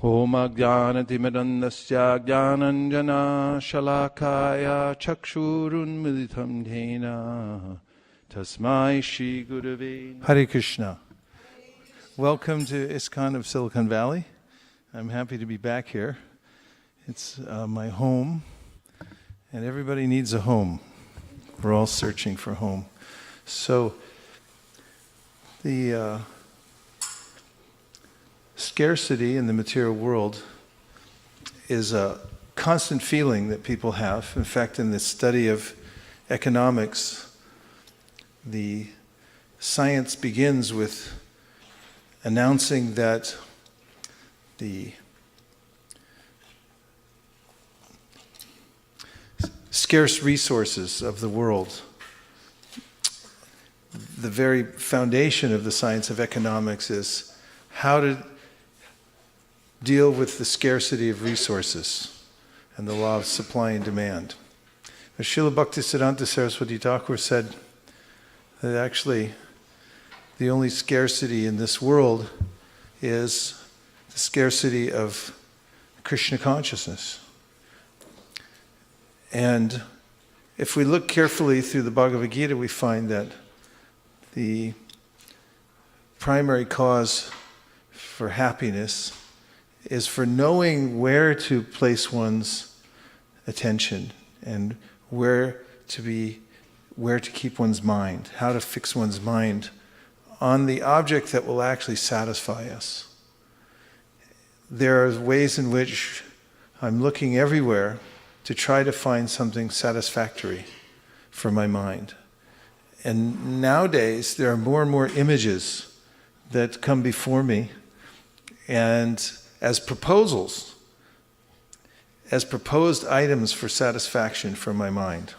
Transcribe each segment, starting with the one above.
Om Ajnanatimidandasya Jnananjana Shalakaya Chakshurunmilitam Dhena Tasmai Shri Gurave. Hare Krishna. Welcome to ISKCON of Silicon Valley. I'm happy to be back here. It's my home, and everybody needs a home. We're all searching for home. So the scarcity in the material world is a constant feeling that people have. In fact, in the study of economics, the science begins with announcing that the scarce resources of the world, the very foundation of the science of economics is how to deal with the scarcity of resources and the law of supply and demand. Srila Bhaktisiddhanta Saraswati Thakur said that actually the only scarcity in this world is the scarcity of Krishna consciousness. And if we look carefully through the Bhagavad-gita, we find that the primary cause for happiness is for knowing where to place one's attention and where to keep one's mind, how to fix one's mind on the object that will actually satisfy us. There are ways in which I'm looking everywhere to try to find something satisfactory for my mind. And nowadays, there are more and more images that come before me, and as proposals, as proposed items for satisfaction for my mind.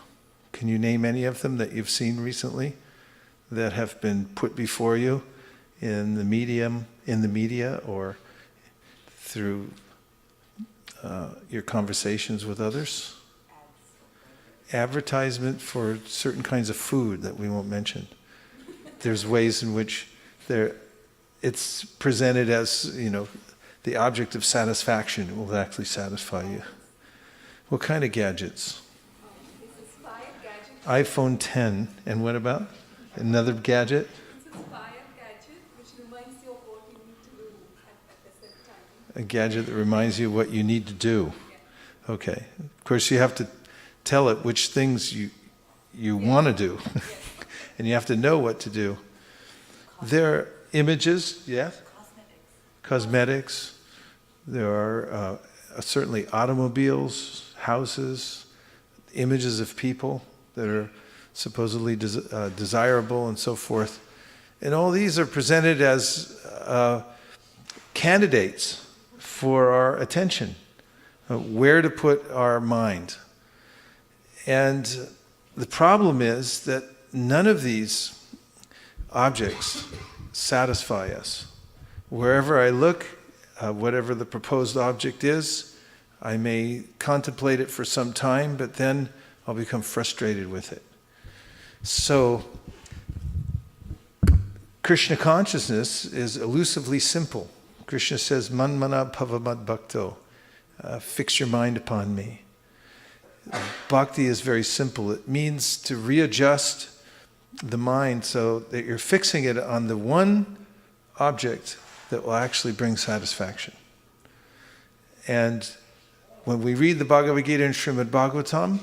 Can you name any of them that you've seen recently that have been put before you in the media, or through your conversations with others? Advertisement for certain kinds of food that we won't mention. There's ways in which it's presented as, the object of satisfaction will actually satisfy you. What kind of gadgets? iPhone 10. And what about? Another gadget? It's a spy gadget which reminds you of what you need to do at the same time. A gadget that reminds you of what you need to do. Yeah. Okay. Of course, you have to tell it which things you want to do. And you have to know what to do. There are images, yes? Cosmetics. There are certainly automobiles, houses, images of people that are supposedly desirable and so forth. And all these are presented as candidates for our attention, where to put our mind. And the problem is that none of these objects satisfy us. Wherever I look, whatever the proposed object is, I may contemplate it for some time, but then I'll become frustrated with it. So, Krishna consciousness is elusively simple. Krishna says, Man mana bhavamad bhakto, fix your mind upon me. Bhakti is very simple. It means to readjust the mind so that you're fixing it on the one object that will actually bring satisfaction. And when we read the Bhagavad-gita and Srimad Bhagavatam,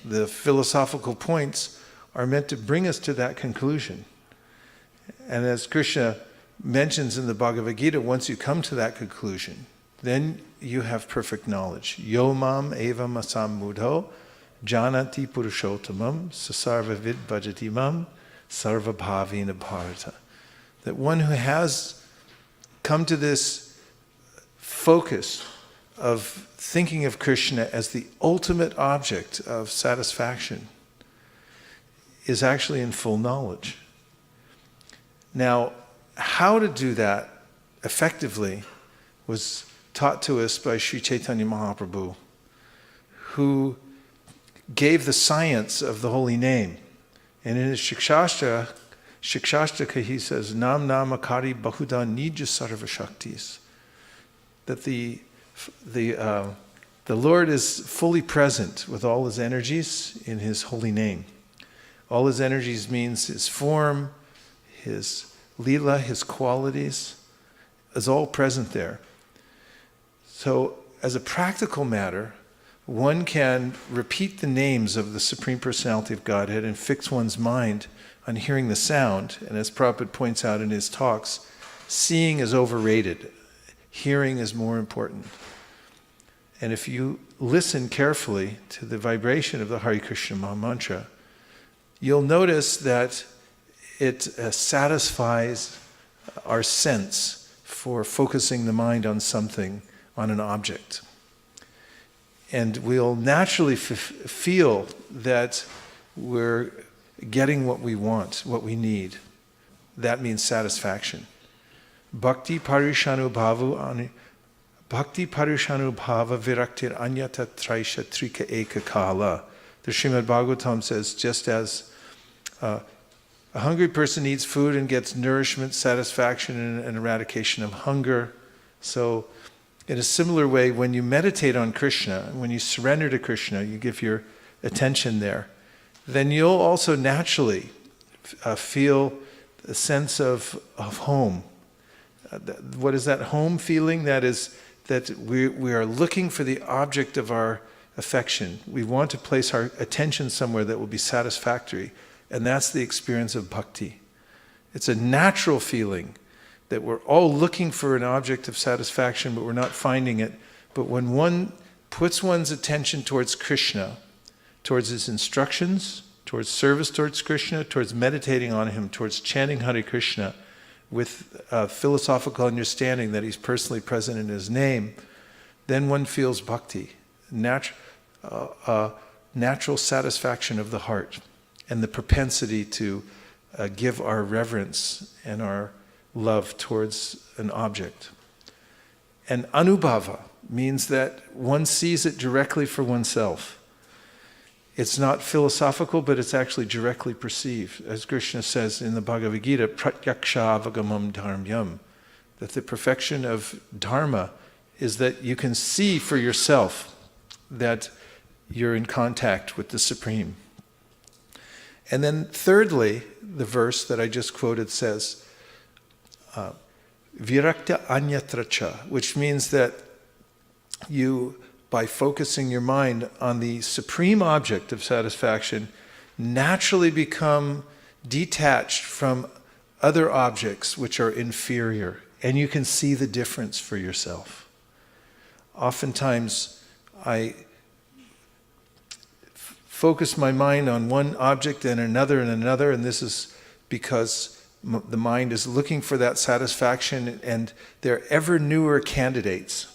the philosophical points are meant to bring us to that conclusion. And as Krishna mentions in the Bhagavad-gita, once you come to that conclusion, then you have perfect knowledge. Yo mam evam asam mudho janati purushottamam sasarva vid bhajati mam sarva bhavina bharata. That one who has come to this focus of thinking of Krishna as the ultimate object of satisfaction is actually in full knowledge. Now, how to do that effectively was taught to us by Sri Chaitanya Mahaprabhu, who gave the science of the holy name. And in his Shikshastra, Shikshashtaka, he says, Nam Namakari Bahuda Nija Sarva Shaktis. that the Lord is fully present with all his energies in his holy name. All his energies means his form, his lila, his qualities, is all present there. So as a practical matter, one can repeat the names of the Supreme Personality of Godhead and fix one's mind on hearing the sound. And as Prabhupada points out in his talks, seeing is overrated. Hearing is more important. And if you listen carefully to the vibration of the Hare Krishna Maha Mantra, you'll notice that it satisfies our sense for focusing the mind on something, on an object. And we'll naturally feel that we're getting what we want, what we need. That means satisfaction. Bhakti parishanubhava viraktir anyata traisha trika eka kala. The Srimad Bhagavatam says, just as a hungry person eats food and gets nourishment, satisfaction, and eradication of hunger, so in a similar way, when you meditate on Krishna, when you surrender to Krishna, you give your attention there, then you'll also naturally feel a sense of home. What is that home feeling? That is that we are looking for the object of our affection. We want to place our attention somewhere that will be satisfactory, and that's the experience of bhakti. It's a natural feeling that we're all looking for an object of satisfaction, but we're not finding it. But when one puts one's attention towards Krishna, towards his instructions, towards service towards Krishna, towards meditating on him, towards chanting Hare Krishna, with a philosophical understanding that he's personally present in his name, then one feels bhakti, natural satisfaction of the heart, and the propensity to give our reverence and our love towards an object. And anubhava means that one sees it directly for oneself. It's not philosophical, but it's actually directly perceived. As Krishna says in the Bhagavad-gita, pratyaksha avagamam dharmyam, that the perfection of dharma is that you can see for yourself that you're in contact with the Supreme. And then thirdly, the verse that I just quoted says, virakta anyatracha, which means that you, by focusing your mind on the supreme object of satisfaction, naturally become detached from other objects which are inferior, and you can see the difference for yourself. Oftentimes, I focus my mind on one object and another, and this is because the mind is looking for that satisfaction, and there are ever newer candidates.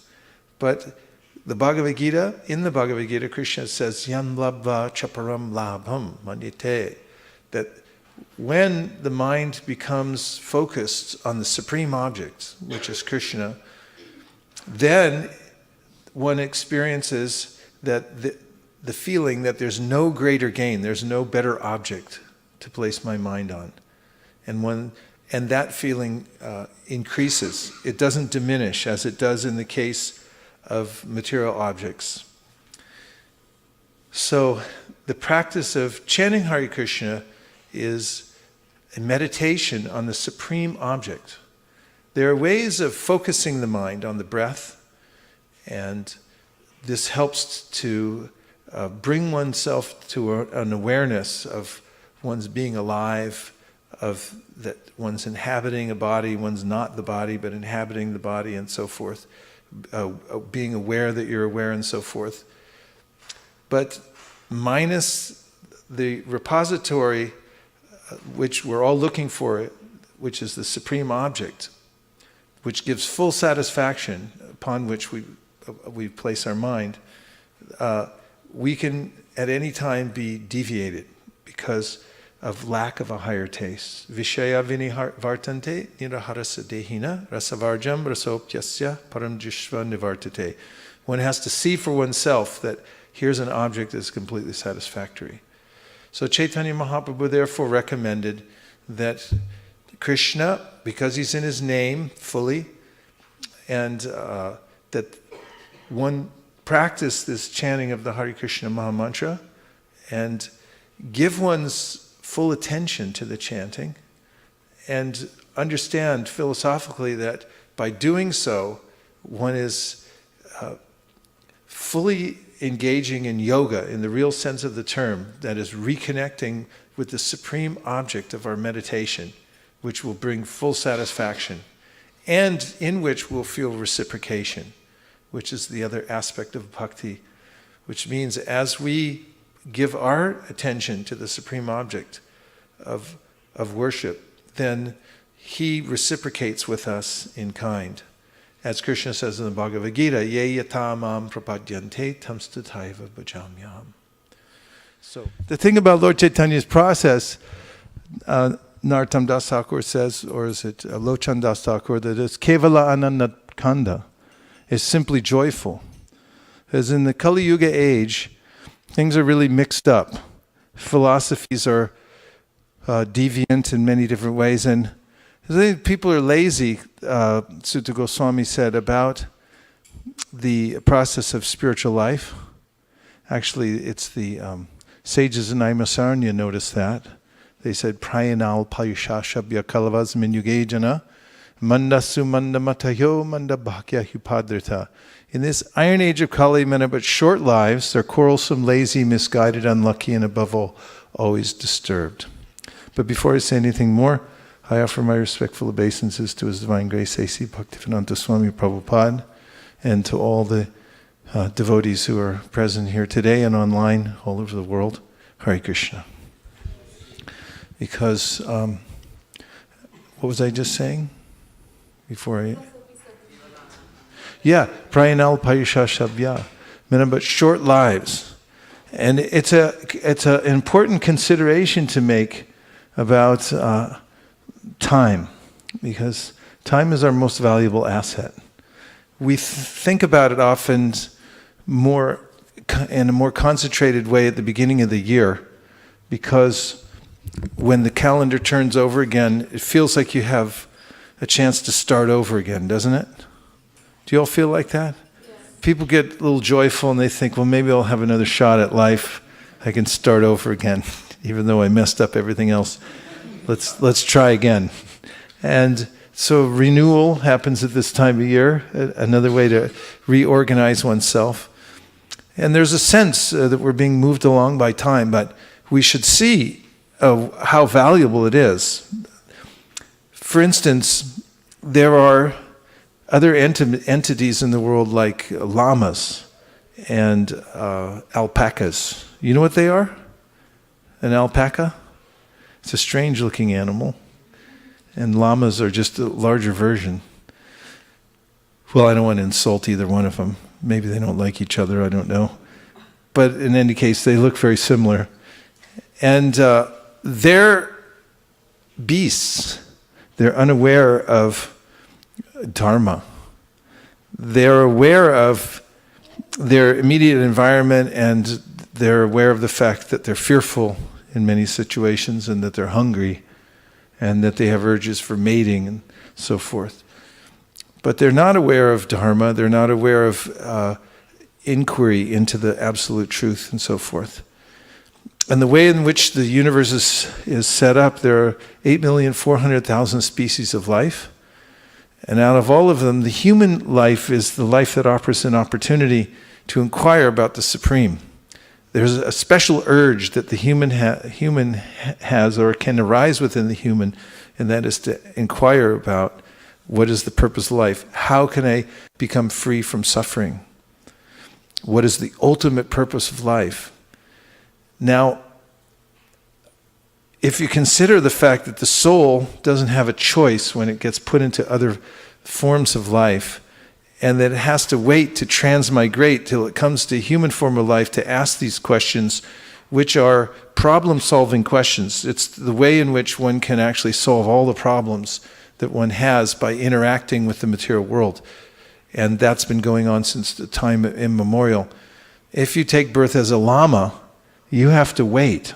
But in the Bhagavad-gita, Krishna says, Yan labha chaparam labham manyate, that when the mind becomes focused on the supreme object, which is Krishna, then one experiences that the feeling that there's no greater gain, there's no better object to place my mind on. And that feeling increases. It doesn't diminish as it does in the case of material objects. So the practice of chanting Hare Krishna is a meditation on the supreme object. There are ways of focusing the mind on the breath, and this helps to bring oneself to an awareness of one's being alive, of that one's inhabiting a body, one's not the body, but inhabiting the body, and so forth. Being aware that you're aware, and so forth. But minus the repository, which we're all looking for, which is the supreme object, which gives full satisfaction, upon which we place our mind, we can at any time be deviated because of lack of a higher taste. Vishaya vinivartante niraharasa dehina rasavarjam rasopyasya paramjishva nivartate. One has to see for oneself that here's an object that's completely satisfactory. So Chaitanya Mahaprabhu therefore recommended that Krishna, because he's in his name fully, and that one practice this chanting of the Hare Krishna Maha Mantra and give one's full attention to the chanting and understand philosophically that by doing so, one is fully engaging in yoga in the real sense of the term, that is reconnecting with the supreme object of our meditation, which will bring full satisfaction and in which we'll feel reciprocation, which is the other aspect of bhakti, which means as we give our attention to the supreme object of worship, then he reciprocates with us in kind. As Krishna says in the Bhagavad-gita, Ye yata mam prapadyante tamstataiva bhajamyam. So the thing about Lord Chaitanya's process, Narottam Das Thakur says, or is it Lochan Das Thakur, that it's kevala ananda kanda, is simply joyful. As in the Kali Yuga age, things are really mixed up. Philosophies are deviant in many different ways, and I think people are lazy, Sutta Goswami said, about the process of spiritual life. Actually, it's the sages in Aimasaranya noticed that. They said, Prayanal Payusha Shabya Kalavas Minyugejana Mandasu Mandamatayo Mandabhakya Hupadrita. In this iron age of Kali, men have but short lives. They're quarrelsome, lazy, misguided, unlucky, and above all, always disturbed. But before I say anything more, I offer my respectful obeisances to His Divine Grace A.C. Bhaktivedanta Swami Prabhupada and to all the devotees who are present here today and online all over the world. Hare Krishna. Because, what was I just saying? Before I... Yeah, Prayanal Payusha Shabya. Men but short lives. And it's an important consideration to make about time, because time is our most valuable asset. We think about it often more in a more concentrated way at the beginning of the year, because when the calendar turns over again, it feels like you have a chance to start over again, doesn't it? Do you all feel like that? Yes. People get a little joyful and they think, well, maybe I'll have another shot at life. I can start over again, even though I messed up everything else. Let's try again. And so renewal happens at this time of year, another way to reorganize oneself. And there's a sense that we're being moved along by time, but we should see how valuable it is. For instance, there are other entities in the world like llamas and alpacas. You know what they are? An alpaca? It's a strange-looking animal. And llamas are just a larger version. Well, I don't want to insult either one of them. Maybe they don't like each other, I don't know. But in any case, they look very similar. And they're beasts. They're unaware of dharma. They're aware of their immediate environment, and they're aware of the fact that they're fearful in many situations, and that they're hungry, and that they have urges for mating and so forth. But they're not aware of dharma, they're not aware of inquiry into the absolute truth and so forth. And the way in which the universe is set up, there are 8,400,000 species of life. And out of all of them, the human life is the life that offers an opportunity to inquire about the Supreme. There's a special urge that the human has or can arise within the human, and that is to inquire about what is the purpose of life. How can I become free from suffering? What is the ultimate purpose of life? Now, if you consider the fact that the soul doesn't have a choice when it gets put into other forms of life, and that it has to wait to transmigrate till it comes to a human form of life to ask these questions, which are problem-solving questions. It's the way in which one can actually solve all the problems that one has by interacting with the material world. And that's been going on since the time immemorial. If you take birth as a llama, you have to wait.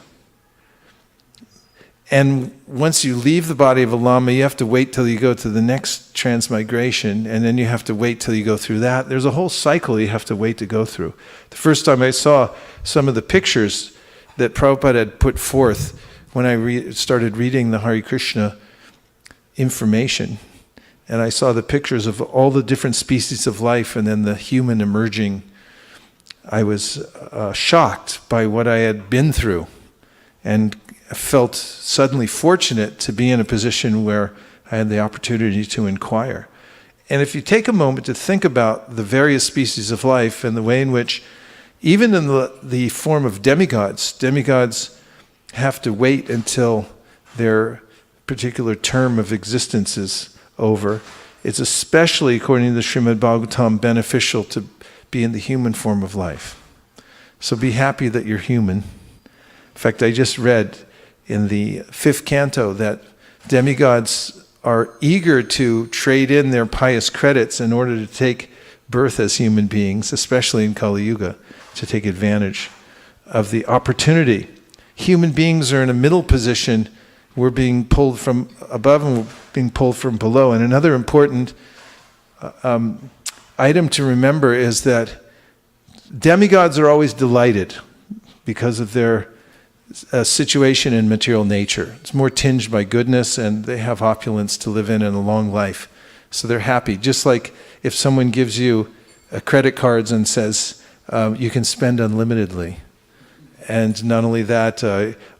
And once you leave the body of a lama, you have to wait till you go to the next transmigration, and then you have to wait till you go through that. There's a whole cycle you have to wait to go through. The first time I saw some of the pictures that Prabhupada had put forth when I started reading the Hare Krishna information, and I saw the pictures of all the different species of life and then the human emerging, I was shocked by what I had been through, and felt suddenly fortunate to be in a position where I had the opportunity to inquire. And if you take a moment to think about the various species of life and the way in which, even in the form of demigods have to wait until their particular term of existence is over. It's especially, according to the Srimad Bhagavatam, beneficial to be in the human form of life. So be happy that you're human. In fact, I just read in the 5th canto that demigods are eager to trade in their pious credits in order to take birth as human beings, especially in Kali Yuga, to take advantage of the opportunity. Human beings are in a middle position. We're being pulled from above and we're being pulled from below. And another important item to remember is that demigods are always delighted because of their situation in material nature. It's more tinged by goodness, and they have opulence to live in and a long life. So they're happy. Just like if someone gives you credit cards and says you can spend unlimitedly. And not only that,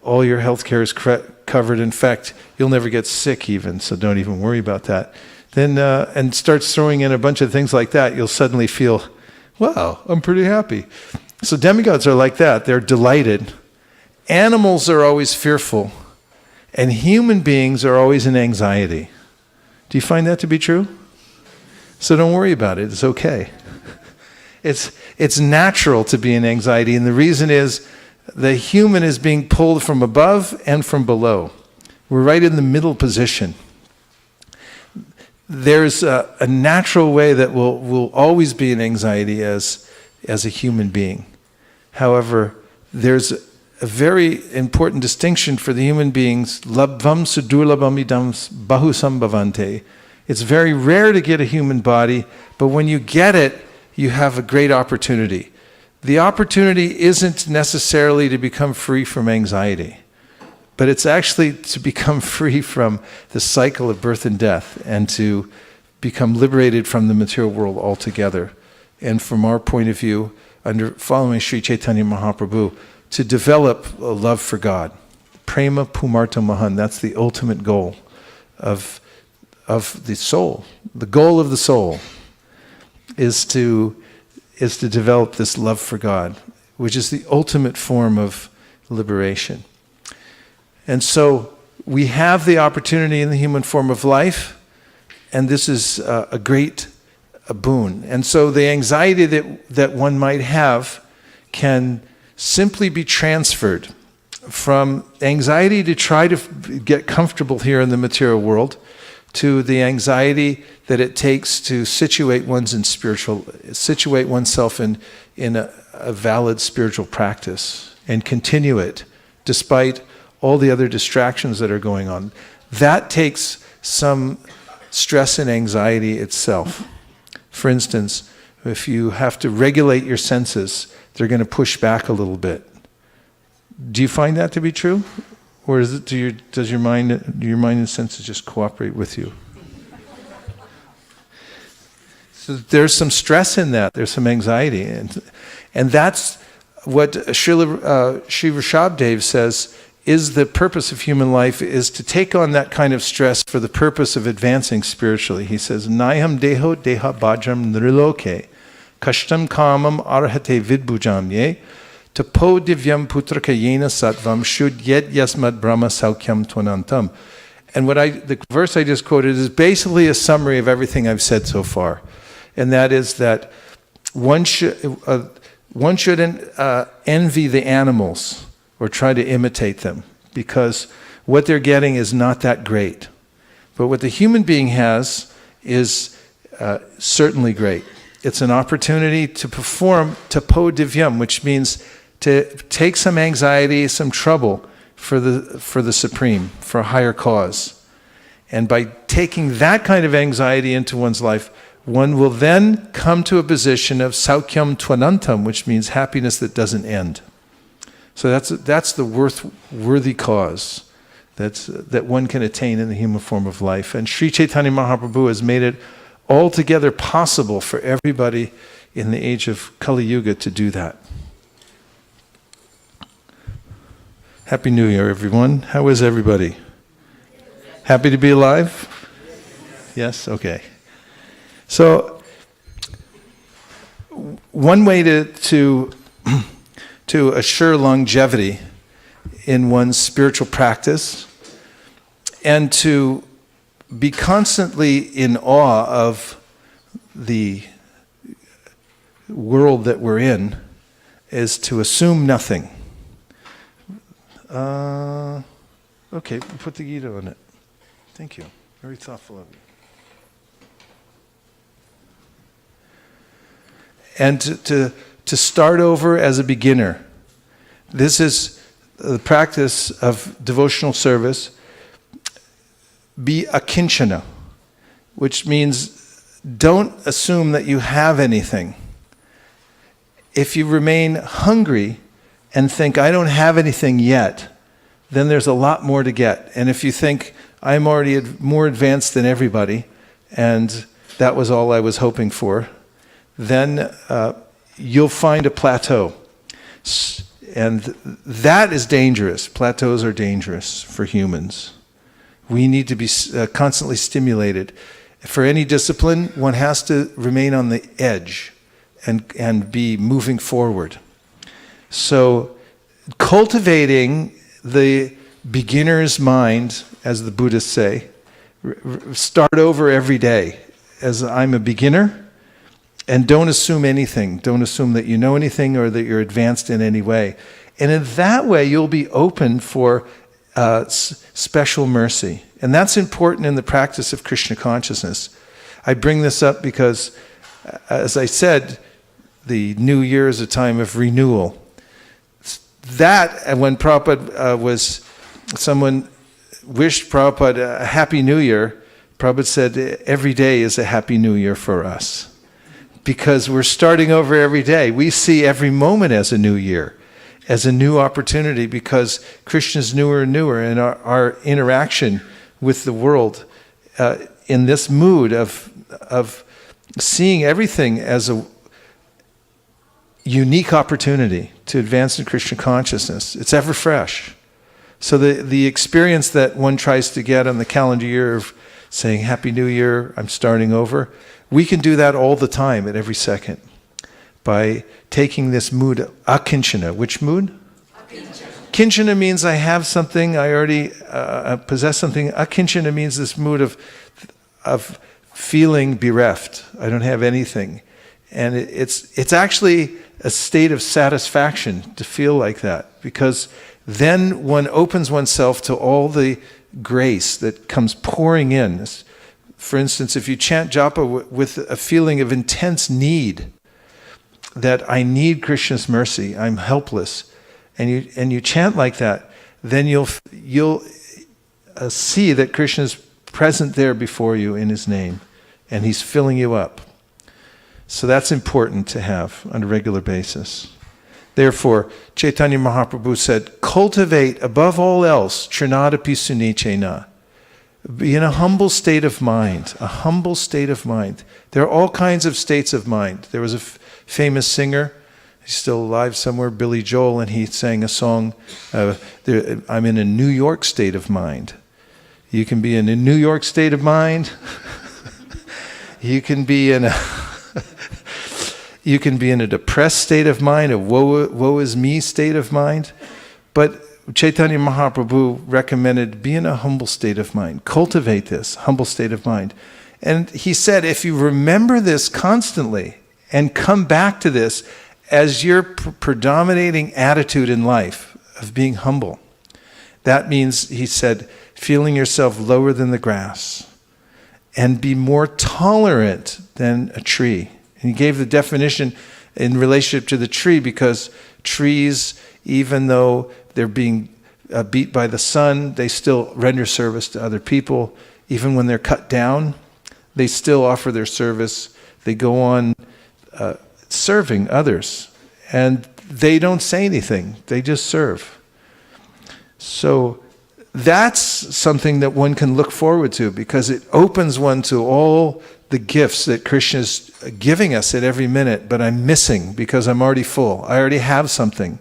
all your health care is covered. In fact, you'll never get sick even, so don't even worry about that. Then, and starts throwing in a bunch of things like that, you'll suddenly feel, wow, I'm pretty happy. So demigods are like that. They're delighted. Animals are always fearful, and human beings are always in anxiety. Do you find that to be true? So don't worry about it. It's okay. It's natural to be in anxiety, and the reason is the human is being pulled from above and from below. We're right in the middle position. There's a natural way that we'll always be in anxiety as a human being. However, there's a very important distinction for the human beings. Labvam sudurlabam idam bahusambhavante. It's very rare to get a human body, but when you get it, you have a great opportunity. The opportunity isn't necessarily to become free from anxiety, but it's actually to become free from the cycle of birth and death and to become liberated from the material world altogether. And from our point of view, under following Sri Chaitanya Mahaprabhu, to develop a love for God. Prema Pumarta Mahan, that's the ultimate goal of the soul. The goal of the soul is to develop this love for God, which is the ultimate form of liberation. And so we have the opportunity in the human form of life, and this is a great boon. And so the anxiety that one might have can simply be transferred from anxiety to try to get comfortable here in the material world to the anxiety that it takes to situate oneself in a valid spiritual practice and continue it despite all the other distractions that are going on. That takes some stress and anxiety itself. For instance, if you have to regulate your senses, they're going to push back a little bit. Do you find that to be true? Or is it does your mind and senses just cooperate with you? So there's some stress in that. There's some anxiety. And that's what Sri Rishabhdev says is the purpose of human life, is to take on that kind of stress for the purpose of advancing spiritually. He says, Nayam deho deha bhajram nriloke, kashtam kamam arhate vidbhujam ye, tapo divyam putraka yena sattvam shud yet yasmad brahma saukyam tvanantam. And the verse I just quoted is basically a summary of everything I've said so far. And that is that one shouldn't envy the animals or try to imitate them, because what they're getting is not that great. But what the human being has is certainly great. It's an opportunity to perform tapo divyam, which means to take some anxiety, some trouble, for the supreme, for a higher cause. And by taking that kind of anxiety into one's life, one will then come to a position of saukyam tvanantam, which means happiness that doesn't end. So that's the worthy cause that one can attain in the human form of life. And Sri Chaitanya Mahaprabhu has made it altogether possible for everybody in the age of Kali Yuga to do that. Happy New Year, everyone. How is everybody? Happy to be alive? Yes? Okay. So, one way to assure longevity in one's spiritual practice and to be constantly in awe of the world that we're in is to assume nothing. Okay, we'll put the Gita on it. Thank you. Very thoughtful of you. And to start over as a beginner. This is the practice of devotional service. Be akinchana, which means don't assume that you have anything. If you remain hungry and think, I don't have anything yet, then there's a lot more to get. And if you think, I'm already more advanced than everybody, and that was all I was hoping for, then you'll find a plateau. And that is dangerous. Plateaus are dangerous for humans. We need to be constantly stimulated. For any discipline, one has to remain on the edge and be moving forward. So cultivating the beginner's mind, as the Buddhists say, start over every day as I'm a beginner. And don't assume anything. Don't assume that you know anything or that you're advanced in any way. And in that way, you'll be open for special mercy. And that's important in the practice of Krishna consciousness. I bring this up because, as I said, the New Year is a time of renewal. That, when Prabhupada someone wished Prabhupada a Happy New Year, Prabhupada said, every day is a Happy New Year for us. Because we're starting over every day. We see every moment as a new year, as a new opportunity, because Krishna's newer and newer, and our interaction with the world in this mood of seeing everything as a unique opportunity to advance in Krishna consciousness. It's ever fresh. So the experience that one tries to get on the calendar year of saying, Happy New Year, I'm starting over, we can do that all the time at every second by taking this mood, akinchana. Which mood? Akinchana. Kinchana means I have something, I already possess something. Akinchana means this mood of feeling bereft. I don't have anything. And it's actually a state of satisfaction to feel like that, because then one opens oneself to all the grace that comes pouring in. For instance, if you chant japa with a feeling of intense need, that I need Krishna's mercy, I'm helpless, and you chant like that, then you'll see that Krishna's present there before you in his name, and he's filling you up. So that's important to have on a regular basis. Therefore, Chaitanya Mahaprabhu said, cultivate above all else, trinadapi sunichena. Be in a humble state of mind, a humble state of mind. There are all kinds of states of mind. There was a famous singer, he's still alive somewhere, Billy Joel, and he sang a song, I'm in a New York state of mind. You can be in a New York state of mind. You can be in a depressed state of mind, a woe is me state of mind. But Chaitanya Mahaprabhu recommended be in a humble state of mind. Cultivate this humble state of mind. And he said, if you remember this constantly and come back to this as your predominating attitude in life of being humble, that means, he said, feeling yourself lower than the grass and be more tolerant than a tree. And he gave the definition in relationship to the tree, because trees, even though they're being beat by the sun, they still render service to other people. Even when they're cut down, they still offer their service. They go on serving others. And they don't say anything. They just serve. So that's something that one can look forward to, because it opens one to all the gifts that Krishna is giving us at every minute, but I'm missing because I'm already full. I already have something.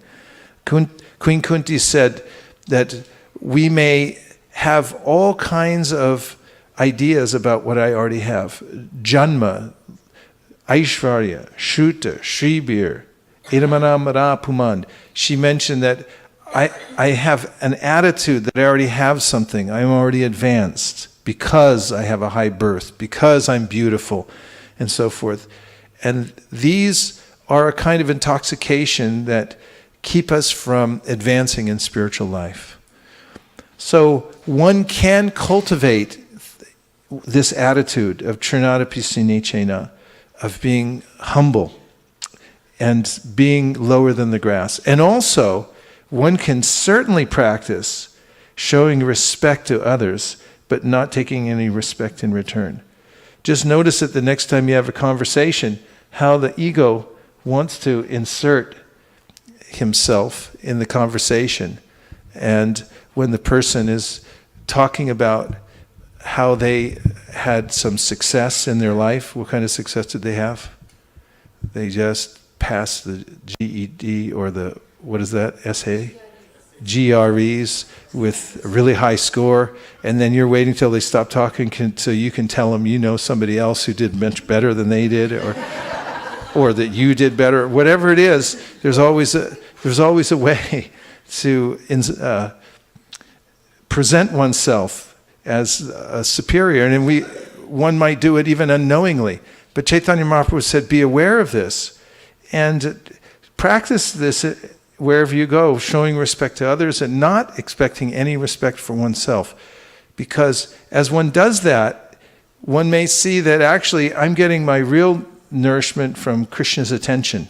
Queen Kunti said that we may have all kinds of ideas about what I already have. Janma, Aishvarya, Shruta, Shribir, Idamanamara Pumand. She mentioned that I have an attitude that I already have something. I'm already advanced because I have a high birth, because I'm beautiful, and so forth. And these are a kind of intoxication that keep us from advancing in spiritual life. So one can cultivate this attitude of Trinadapi Sinechena, of being humble and being lower than the grass. And also, one can certainly practice showing respect to others, but not taking any respect in return. Just notice it the next time you have a conversation, how the ego wants to insert himself in the conversation. And when the person is talking about how they had some success in their life, what kind of success did they have? They just passed the GED or the, what is that, SA? GREs with a really high score, and then you're waiting till they stop talking so you can tell them you know somebody else who did much better than they did, or that you did better. Whatever it is, there's always a way to present oneself as a superior, and one might do it even unknowingly. But Chaitanya Mahaprabhu said, be aware of this and practice this wherever you go, showing respect to others and not expecting any respect for oneself. Because as one does that, one may see that actually I'm getting my real nourishment from Krishna's attention.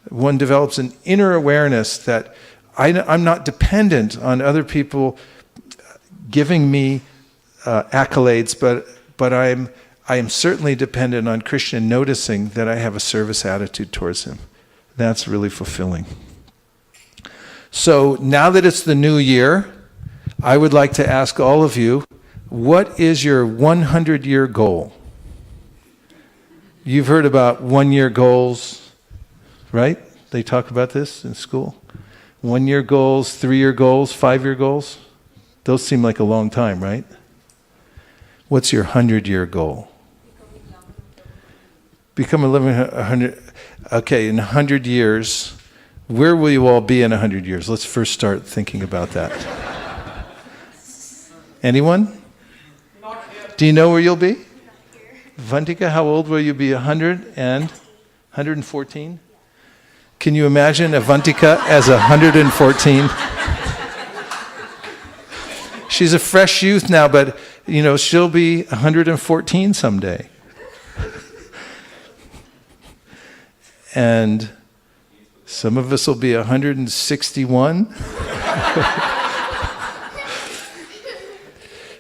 One develops an inner awareness that I'm not dependent on other people giving me accolades, but I am certainly dependent on Krishna noticing that I have a service attitude towards him. That's really fulfilling. So now that it's the new year, I would like to ask all of you, what is your 100-year goal? You've heard about 1-year goals, right? They talk about this in school. 1-year goals, 3-year goals, 5-year goals. Those seem like a long time, right? What's your 100-year goal? Become a living 100. Okay, in 100 years, where will you all be in 100 years? Let's first start thinking about that. Anyone? Do you know where you'll be? Vantika, how old will you be? 114? Can you imagine Avantika as 114? She's a fresh youth now, but she'll be 114 someday. And some of us will be 161.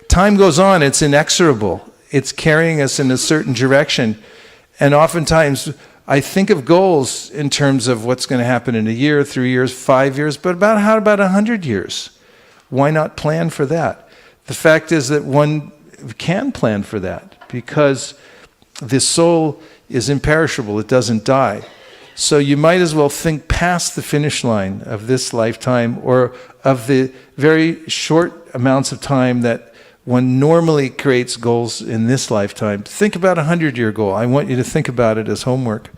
Time goes on, it's inexorable. It's carrying us in a certain direction. And oftentimes, I think of goals in terms of what's going to happen in a year, 3 years, 5 years, but how about 100 years? Why not plan for that? The fact is that one can plan for that because the soul is imperishable, it doesn't die. So you might as well think past the finish line of this lifetime or of the very short amounts of time that one normally creates goals in this lifetime. Think about a 100-year goal. I want you to think about it as homework.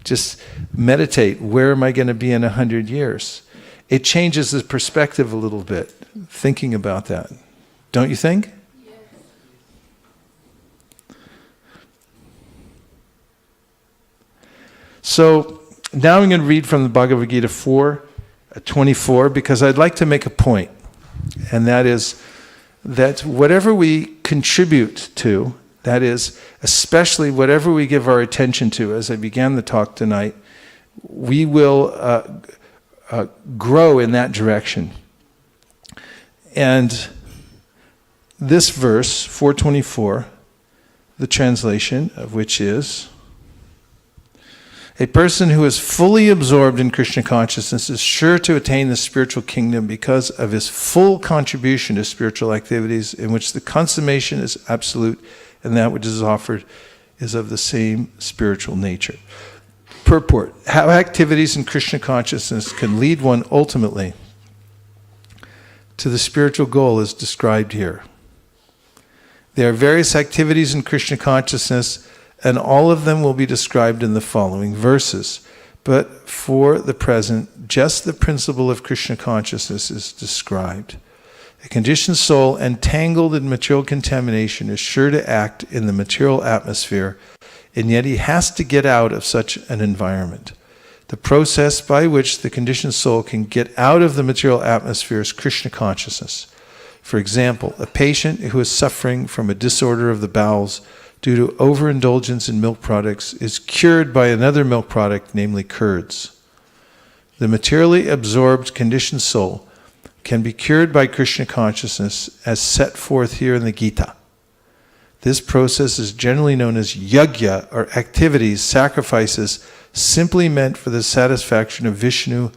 Just meditate. Where am I going to be in 100 years? It changes the perspective a little bit, thinking about that. Don't you think? Yes. So now I'm going to read from the Bhagavad-gita 4:24 because I'd like to make a point. And that is that whatever we contribute to, that is, especially whatever we give our attention to, as I began the talk tonight, we will grow in that direction. And this verse, 424, the translation of which is, a person who is fully absorbed in Krishna consciousness is sure to attain the spiritual kingdom because of his full contribution to spiritual activities in which the consummation is absolute and that which is offered is of the same spiritual nature. Purport: how activities in Krishna consciousness can lead one ultimately to the spiritual goal is described here. There are various activities in Krishna consciousness, and all of them will be described in the following verses. But for the present, just the principle of Krishna consciousness is described. A conditioned soul entangled in material contamination is sure to act in the material atmosphere, and yet he has to get out of such an environment. The process by which the conditioned soul can get out of the material atmosphere is Krishna consciousness. For example, a patient who is suffering from a disorder of the bowels due to overindulgence in milk products is cured by another milk product, namely curds. The materially absorbed conditioned soul can be cured by Krishna consciousness as set forth here in the Gita. This process is generally known as yajna, or activities, sacrifices, simply meant for the satisfaction of Vishnu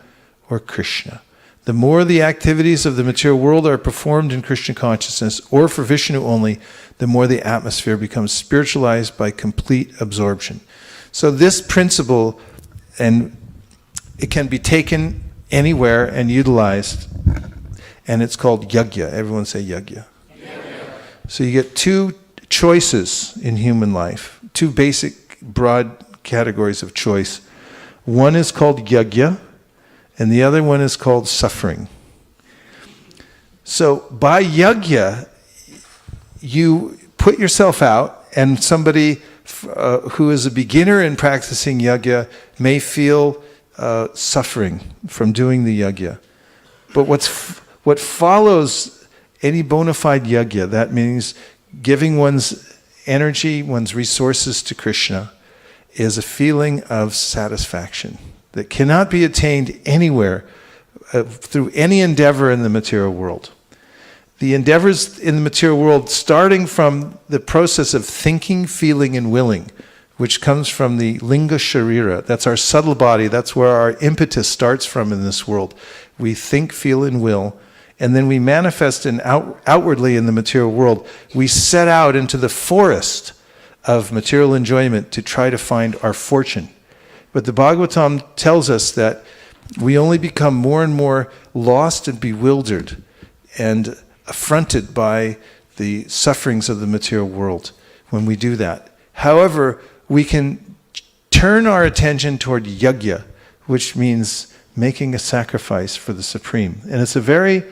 or Krishna. The more the activities of the material world are performed in Krishna consciousness, or for Vishnu only, the more the atmosphere becomes spiritualized by complete absorption. So this principle, and it can be taken anywhere and utilized, and it's called yajna. Everyone say yajna. So you get two choices in human life, two basic broad categories of choice. One is called yajna, and the other one is called suffering. So by yajna, you put yourself out, and somebody who is a beginner in practicing yajna may feel suffering from doing the yajna. But what follows any bona fide yajna, that means giving one's energy, one's resources to Krishna, is a feeling of satisfaction that cannot be attained anywhere through any endeavor in the material world. The endeavors in the material world, starting from the process of thinking, feeling, and willing, which comes from the linga sharira, that's our subtle body, that's where our impetus starts from in this world. We think, feel, and will, and then we manifest outwardly in the material world. We set out into the forest of material enjoyment to try to find our fortune. But the Bhagavatam tells us that we only become more and more lost and bewildered and affronted by the sufferings of the material world when we do that. However, we can turn our attention toward yajna, which means making a sacrifice for the Supreme. And it's a very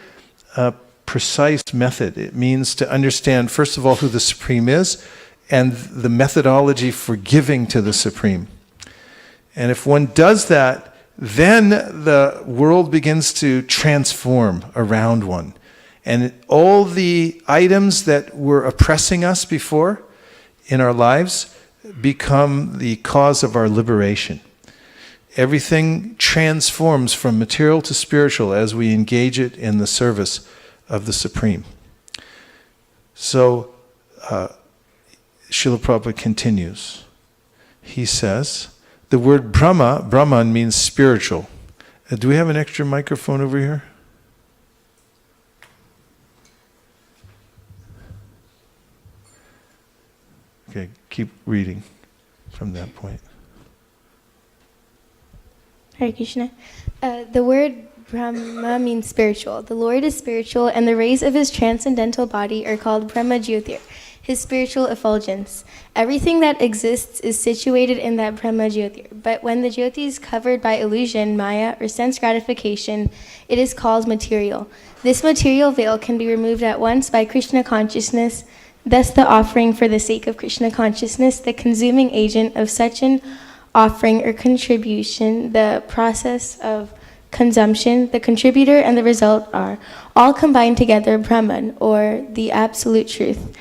precise method. It means to understand, first of all, who the Supreme is and the methodology for giving to the Supreme. And if one does that, then the world begins to transform around one. And all the items that were oppressing us before in our lives become the cause of our liberation. Everything transforms from material to spiritual as we engage it in the service of the Supreme. So, Srila Prabhupada continues. He says, the word Brahman means spiritual. Do we have an extra microphone over here? Okay, keep reading from that point. Hare Krishna. The word Brahma means spiritual. The Lord is spiritual, and the rays of his transcendental body are called Brahma Jyotir, his spiritual effulgence. Everything that exists is situated in that Brahma Jyotir. But when the Jyoti is covered by illusion, Maya, or sense gratification, it is called material. This material veil can be removed at once by Krishna consciousness. Thus the offering for the sake of Krishna consciousness, the consuming agent of such an offering or contribution, the process of consumption, the contributor, and the result are all combined together Brahman, or the absolute truth.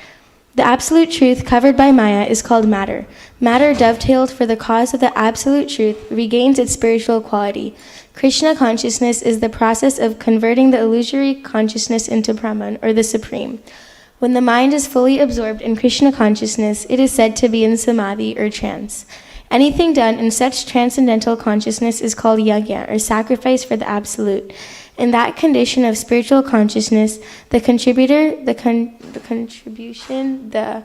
The absolute truth covered by Maya is called matter. Matter, dovetailed for the cause of the absolute truth, regains its spiritual quality. Krishna consciousness is the process of converting the illusory consciousness into Brahman, or the Supreme. When the mind is fully absorbed in Krishna consciousness, it is said to be in samadhi or trance. Anything done in such transcendental consciousness is called yajna, or sacrifice for the absolute. In that condition of spiritual consciousness, the contribution, the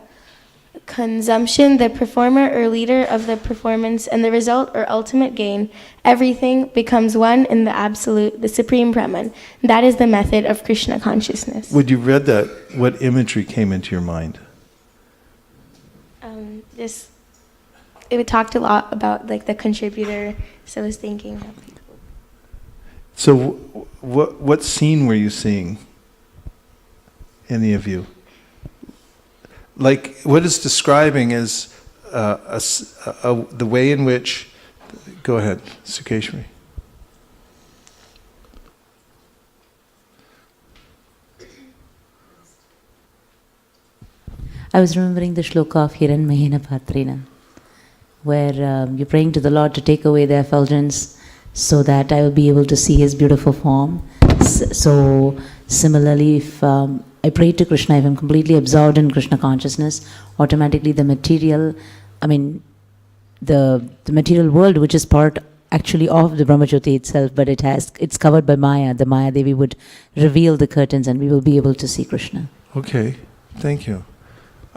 consumption, the performer or leader of the performance, and the result or ultimate gain, everything becomes one in the absolute, the Supreme Brahman. That is the method of Krishna consciousness. When you read that, what imagery came into your mind? It talked a lot about like the contributor, so I was thinking. So what scene were you seeing? Any of you? Like what it's describing is the way in which, go ahead, Sukeshwari. I was remembering the shloka of Hiranmayena Patrena, where you're praying to the Lord to take away the effulgence so that I will be able to see His beautiful form. So similarly, if I pray to Krishna, if I'm completely absorbed in Krishna consciousness, automatically the material, the material world, which is part actually of the Brahmajyoti itself, but it's covered by Maya. The Maya Devi would reveal the curtains and we will be able to see Krishna. Okay, thank you.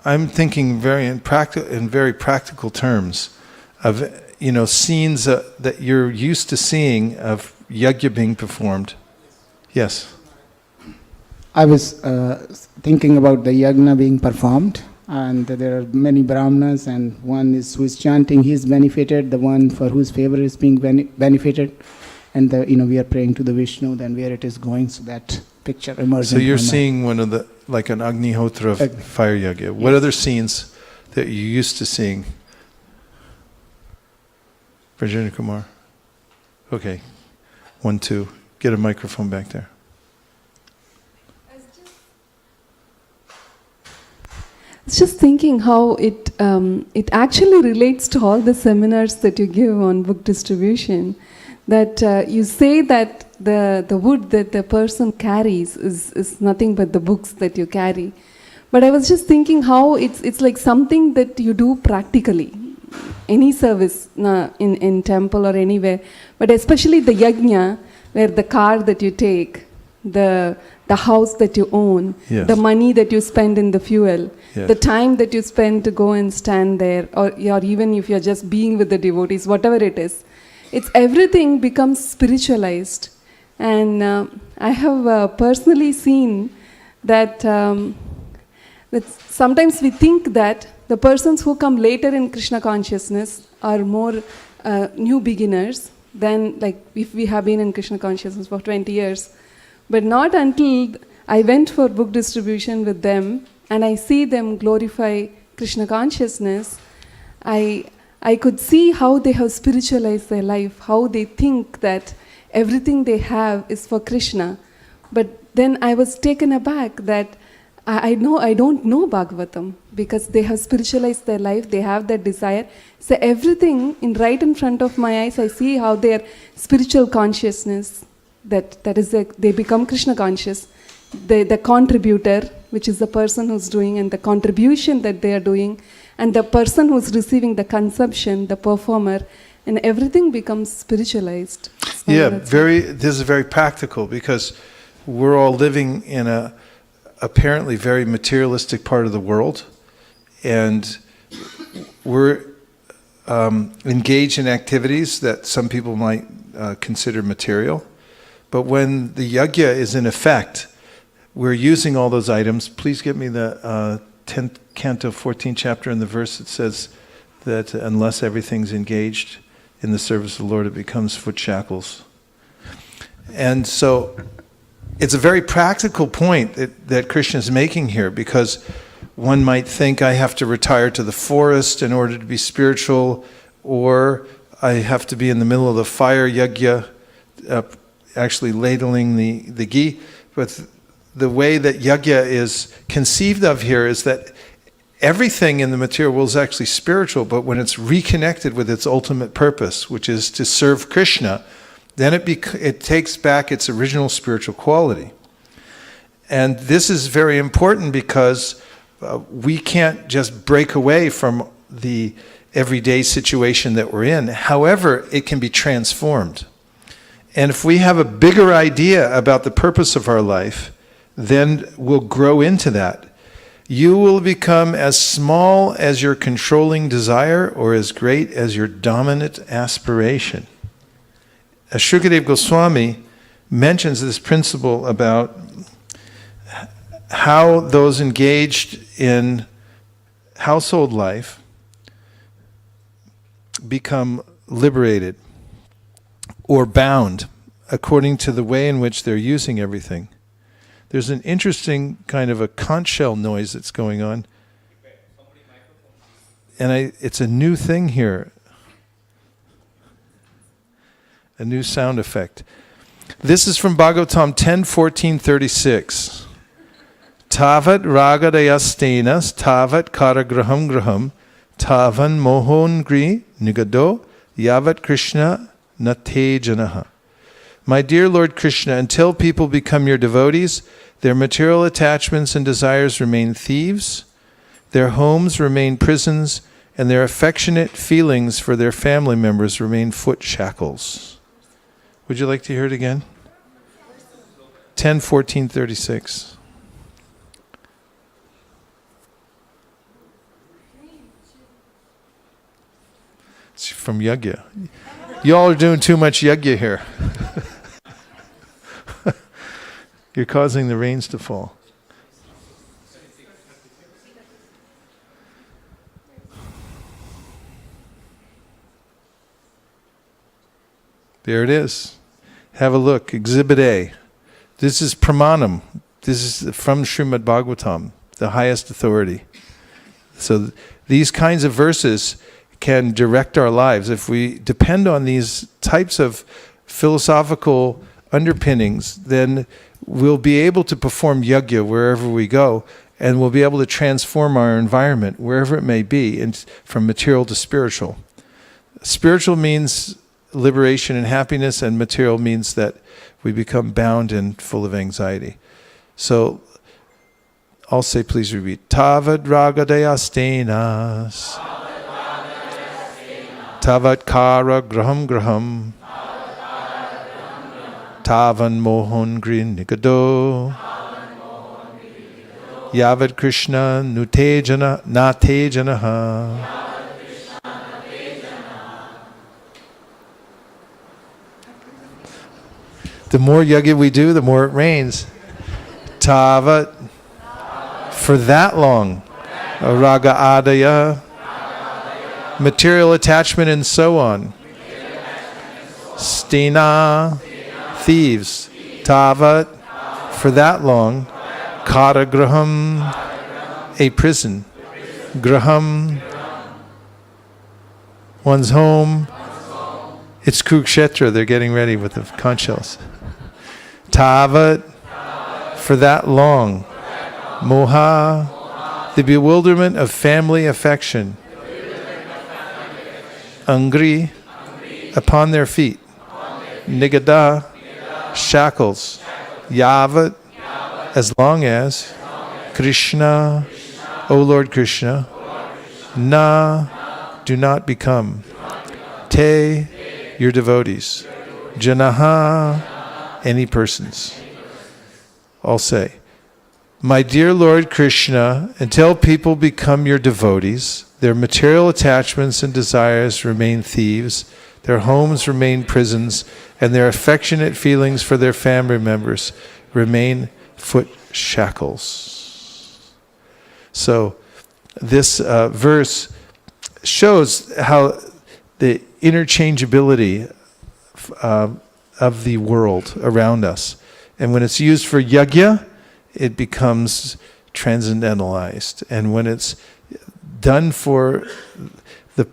I'm thinking in very practical terms of scenes that you're used to seeing of yajna being performed. Yes. I was thinking about the yajna being performed, and there are many brahmanas, and one is who is chanting, he is benefited. The one for whose favor is being benefited, and we are praying to the Vishnu. Then where it is going, so that picture emerges. So you're seeing one of the like an Agnihotra fire yajna. What other scenes that you're used to seeing? Virginia Kumar. Okay, 1, 2. Get a microphone back there. I was just thinking how it actually relates to all the seminars that you give on book distribution. That you say that the wood that the person carries is nothing but the books that you carry. But I was just thinking how it's like something that you do practically. Any service in temple or anywhere, but especially the yajna, where the car that you take, the house that you own, yes, the money that you spend in the fuel, yes, the time that you spend to go and stand there, or even if you're just being with the devotees, whatever it is, it's everything becomes spiritualized. And I have personally seen that sometimes we think that the persons who come later in Krishna consciousness are more new beginners than like if we have been in Krishna consciousness for 20 years. But not until I went for book distribution with them and I see them glorify Krishna consciousness, I could see how they have spiritualized their life, how they think that everything they have is for Krishna. But then I was taken aback that I don't know Bhagavatam, because they have spiritualized their life, they have that desire. So everything right in front of my eyes, I see how their spiritual consciousness, they become Krishna conscious. The contributor, which is the person who's doing, and the contribution that they are doing, and the person who's receiving the consumption, the performer, and everything becomes spiritualized. So this is very practical, because we're all living in a apparently very materialistic part of the world, and we're engaged in activities that some people might consider material. But when the yajna is in effect, we're using all those items. Please give me the 10th canto, 14th chapter, in the verse that says that unless everything's engaged in the service of the Lord, it becomes foot shackles. And so it's a very practical point that Krishna is making here, because one might think I have to retire to the forest in order to be spiritual, or I have to be in the middle of the fire yajna, actually ladling the ghee. But the way that yajna is conceived of here is that everything in the material world is actually spiritual, but when it's reconnected with its ultimate purpose, which is to serve Krishna, then it takes back its original spiritual quality. And this is very important because we can't just break away from the everyday situation that we're in. However, it can be transformed. And if we have a bigger idea about the purpose of our life, then we'll grow into that. You will become as small as your controlling desire or as great as your dominant aspiration. Shukadeva Goswami mentions this principle about how those engaged in household life become liberated or bound according to the way in which they're using everything. There's an interesting kind of a conch shell noise that's going on. And it's a new thing here. A new sound effect. This is from Bhagavatam 10:14-36. Tavat ragadayastenas tavat karagraham graham tavan mohongri nigado yavat Krishna natejanaha. My dear Lord Krishna, until people become your devotees, their material attachments and desires remain thieves, their homes remain prisons, and their affectionate feelings for their family members remain foot shackles. Would you like to hear it again? 10:14-36. It's from Yajna. You all are doing too much Yajna here. You're causing the rains to fall. There it is. Have a look. Exhibit A. This is Pramanam. This is from Srimad Bhagavatam, the highest authority. So these kinds of verses can direct our lives. If we depend on these types of philosophical underpinnings, then we'll be able to perform yajna wherever we go, and we'll be able to transform our environment wherever it may be, from material to spiritual. Spiritual means liberation and happiness, and material means that we become bound and full of anxiety. So I'll say, please repeat. Tavad ragadeyastenas tavat kara graham graham tavan mohon grin nigado yavat Krishna natejanaha. The more yajna we do, the more it rains. Tavat, for that long. Raga adaya, material attachment and so on. Stina, thieves. Tavat, for that long. Kara graham, a prison. Graham, one's home. It's Kurukshetra, they're getting ready with the conch shells. Tavat, for that long. Moha, the bewilderment of family affection. Angri, upon their feet. Nigada, shackles. Yavat, as long as. Krishna, O Lord Krishna. Na, do not become. Te, your devotees. Janaha, any persons. I'll say, my dear Lord Krishna, until people become your devotees, their material attachments and desires remain thieves, their homes remain prisons, and their affectionate feelings for their family members remain foot shackles. So this verse shows how the interchangeability of the world around us. And when it's used for yajna, it becomes transcendentalized. And when it's done for the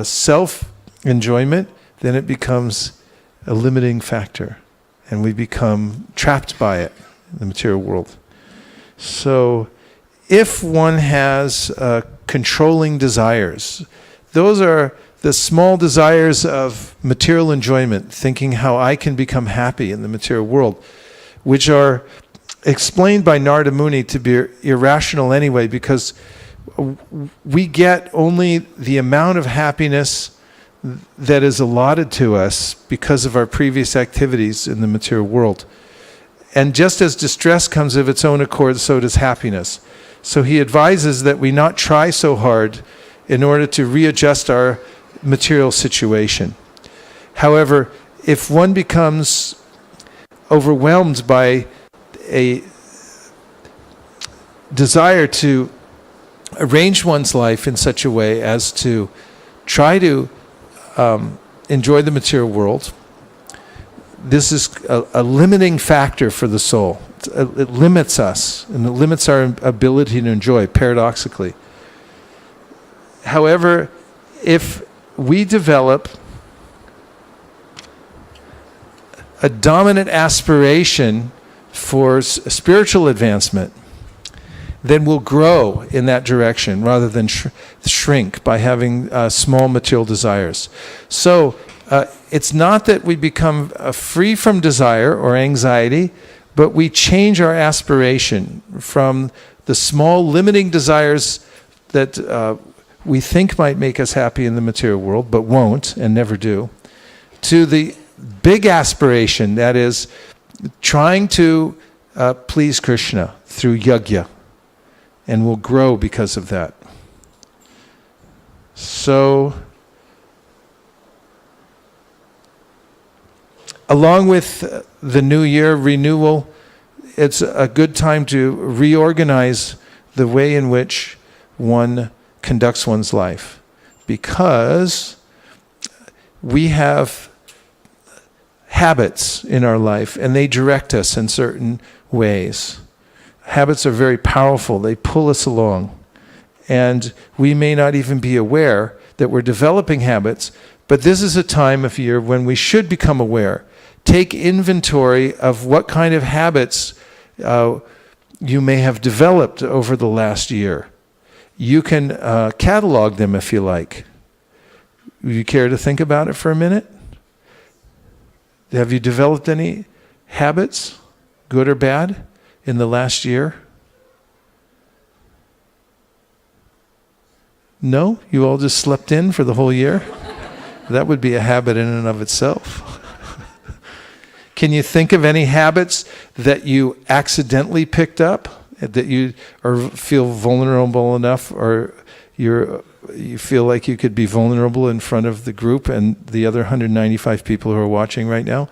self-enjoyment, then it becomes a limiting factor. And we become trapped by it in the material world. So if one has a controlling desires. Those are the small desires of material enjoyment, thinking how I can become happy in the material world, which are explained by Narada Muni to be irrational anyway, because we get only the amount of happiness that is allotted to us because of our previous activities in the material world. And just as distress comes of its own accord, so does happiness. So he advises that we not try so hard in order to readjust our material situation. However, if one becomes overwhelmed by a desire to arrange one's life in such a way as to try to enjoy the material world, this is a limiting factor for the soul. It limits us, and it limits our ability to enjoy, paradoxically. However, if we develop a dominant aspiration for spiritual advancement, then we'll grow in that direction rather than shrink by having small material desires. So it's not that we become free from desire or anxiety, but we change our aspiration from the small limiting desires that we think might make us happy in the material world, but won't and never do, to the big aspiration, that is trying to please Krishna through yajna, and will grow because of that. So, along with the new year renewal, it's a good time to reorganize the way in which one conducts one's life, because we have habits in our life and they direct us in certain ways. Habits are very powerful. They pull us along. And we may not even be aware that we're developing habits, but this is a time of year when we should become aware. Take inventory of what kind of habits you may have developed over the last year. You can catalog them if you like. Would you care to think about it for a minute? Have you developed any habits, good or bad, in the last year? No? You all just slept in for the whole year? That would be a habit in and of itself. Can you think of any habits that you accidentally picked up, that you or feel vulnerable enough, or you feel like you could be vulnerable in front of the group and the other 195 people who are watching right now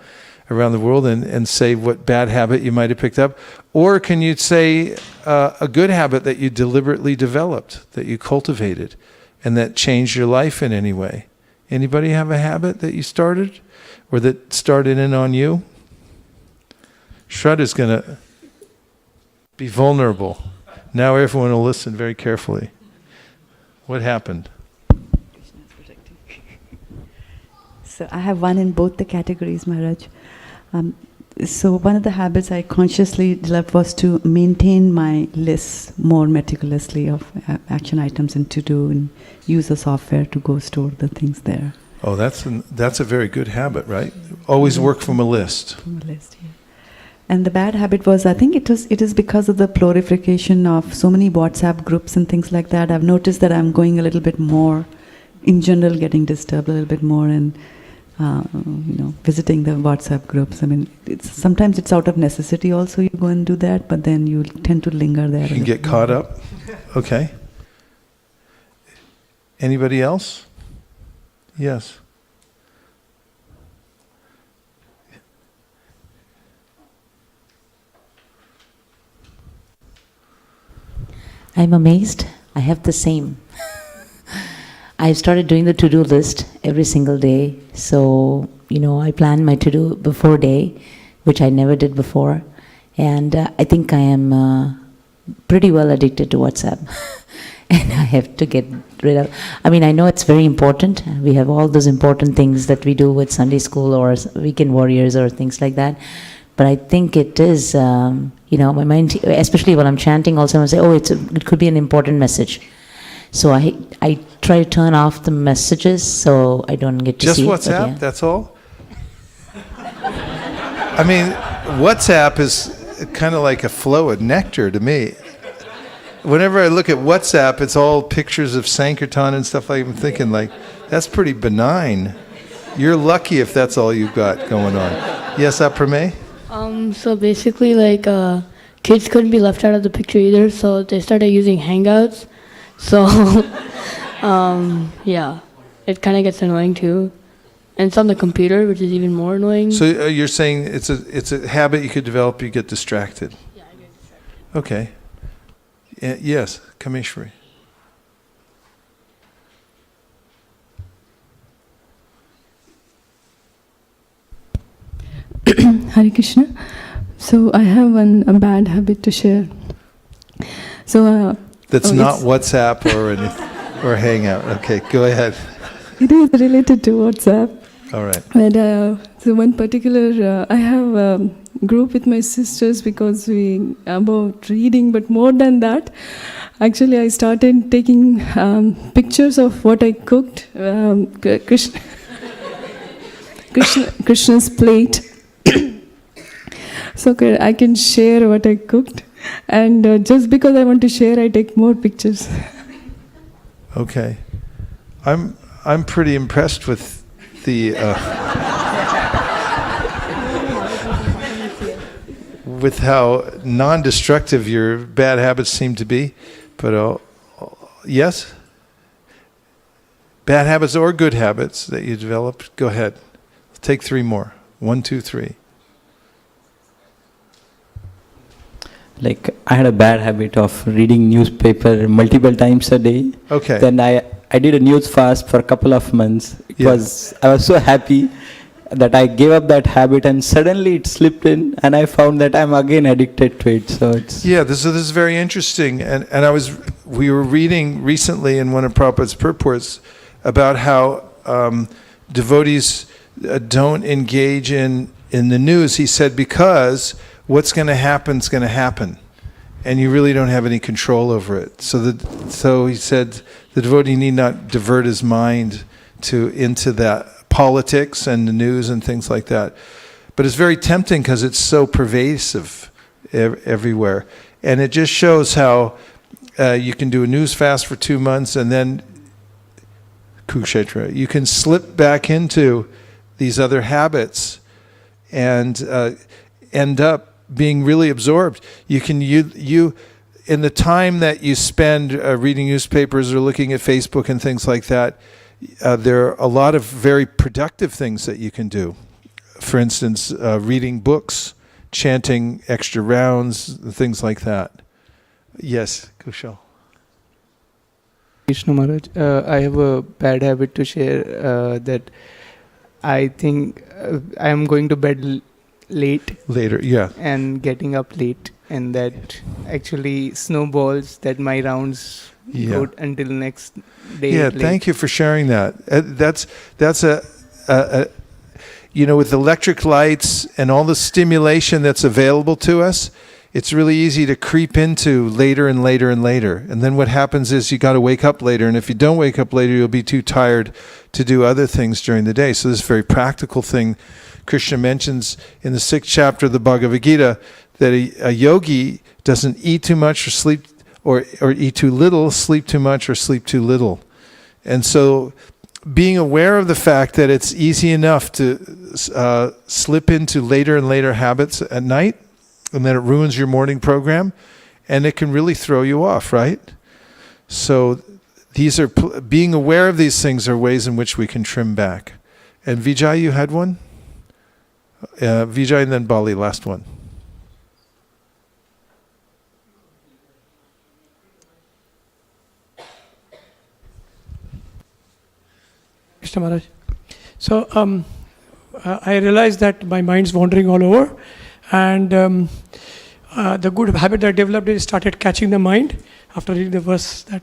around the world, and say what bad habit you might have picked up? Or can you say a good habit that you deliberately developed, that you cultivated, and that changed your life in any way? Anybody have a habit that you started, or that started in on you? Shraddha's going to be vulnerable. Now everyone will listen very carefully. What happened? So I have one in both the categories, Maharaj. So one of the habits I consciously developed was to maintain my lists more meticulously of action items and to do, and use a software to go store the things there. Oh, that's a very good habit, right? Always work from a list. From a list, yeah. And the bad habit was, I think it is because of the proliferation of so many WhatsApp groups and things like that. I've noticed that I'm going a little bit more, in general, getting disturbed a little bit more, and visiting the WhatsApp groups. I mean, sometimes it's out of necessity also, you go and do that, but then you tend to linger there. You can get caught up. Okay. Anybody else? Yes. I'm amazed. I have the same. I've started doing the to-do list every single day. So, I plan my to-do before day, which I never did before. And I think I am pretty well addicted to WhatsApp. And I have to get rid of... I know it's very important. We have all those important things that we do with Sunday school or Weekend Warriors or things like that. But I think it is, my mind, especially when I'm chanting also, I say, it could be an important message. So I try to turn off the messages so I don't get to Just see WhatsApp, it. But that's all? I mean, WhatsApp is kind of like a flow of nectar to me. Whenever I look at WhatsApp, it's all pictures of Sankirtan and stuff. I'm thinking, like, that's pretty benign. You're lucky if that's all you've got going on. Yes, Aprame? So basically, like, kids couldn't be left out of the picture either, so they started using Hangouts. So, yeah, it kind of gets annoying too. And it's on the computer, which is even more annoying. So you're saying it's a habit you could develop, you get distracted. Yeah, I get distracted. Okay. Yes, Kameshwari. Hare Krishna. So I have a bad habit to share. So That's not WhatsApp or Hangout. Okay, go ahead. it is related to WhatsApp. All right. But so one particular, I have a group with my sisters because we about reading. But more than that, actually, I started taking pictures of what I cooked. Krishna's plate. So I can share what I cooked, and just because I want to share, I take more pictures. Okay. I'm pretty impressed with the with how non-destructive your bad habits seem to be. But yes? Bad habits or good habits that you developed? Go ahead. Take 3 more. 1, 2, 3. Like, I had a bad habit of reading newspaper multiple times a day. Okay. Then I did a news fast for a couple of months. I was so happy that I gave up that habit, and suddenly it slipped in, and I found that I'm again addicted to it. So it's this is very interesting, and we were reading recently in one of Prabhupada's purports about how devotees don't engage in the news. He said because what's going to happen is going to happen, and you really don't have any control over it. So he said the devotee need not divert his mind into that politics and the news and things like that. But it's very tempting because it's so pervasive everywhere, and it just shows how you can do a news fast for 2 months and then Kukshetra, you can slip back into these other habits and end up being really absorbed. You can in the time that you spend reading newspapers or looking at Facebook and things like that, there are a lot of very productive things that you can do. For instance, reading books, chanting extra rounds, things like that. Yes, Kushal. Krishna Maharaj, I have a bad habit to share that I think I am going to bed later, yeah, and getting up late, and that actually snowballs that my rounds go until next day. Yeah, late. Thank you for sharing that. That's a with electric lights and all the stimulation that's available to us, it's really easy to creep into later and later and later. And then what happens is you got to wake up later. And if you don't wake up later, you'll be too tired to do other things during the day. So this very practical thing Krishna mentions in the 6th chapter of the Bhagavad-gita, that a yogi doesn't eat too much or sleep or eat too little, sleep too much or sleep too little. And so being aware of the fact that it's easy enough to slip into later and later habits at night, and then it ruins your morning program, and it can really throw you off, right? So these are being aware of these things are ways in which we can trim back. And Vijay, you had one? Vijay and then Bali, last one. Krishna Maharaj. So I realized that my mind's wandering all over, and the good habit that I developed is started catching the mind after reading the verse that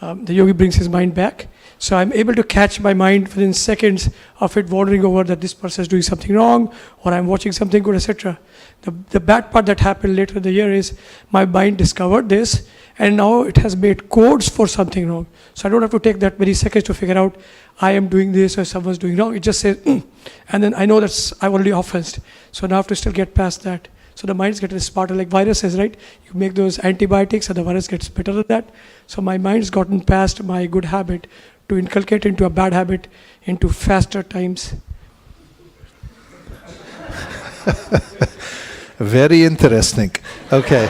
the yogi brings his mind back. So I'm able to catch my mind within seconds of it wandering over that this person is doing something wrong, or I'm watching something good, etc. The bad part that happened later in the year is my mind discovered this, and now it has made codes for something wrong. So I don't have to take that many seconds to figure out I am doing this or someone's doing wrong. It just says, and then I know I've already offensed. So now I have to still get past that. So the mind's getting smarter, like viruses, right? You make those antibiotics and the virus gets better at that. So my mind's gotten past my good habit to inculcate into a bad habit into faster times. Very interesting. Okay.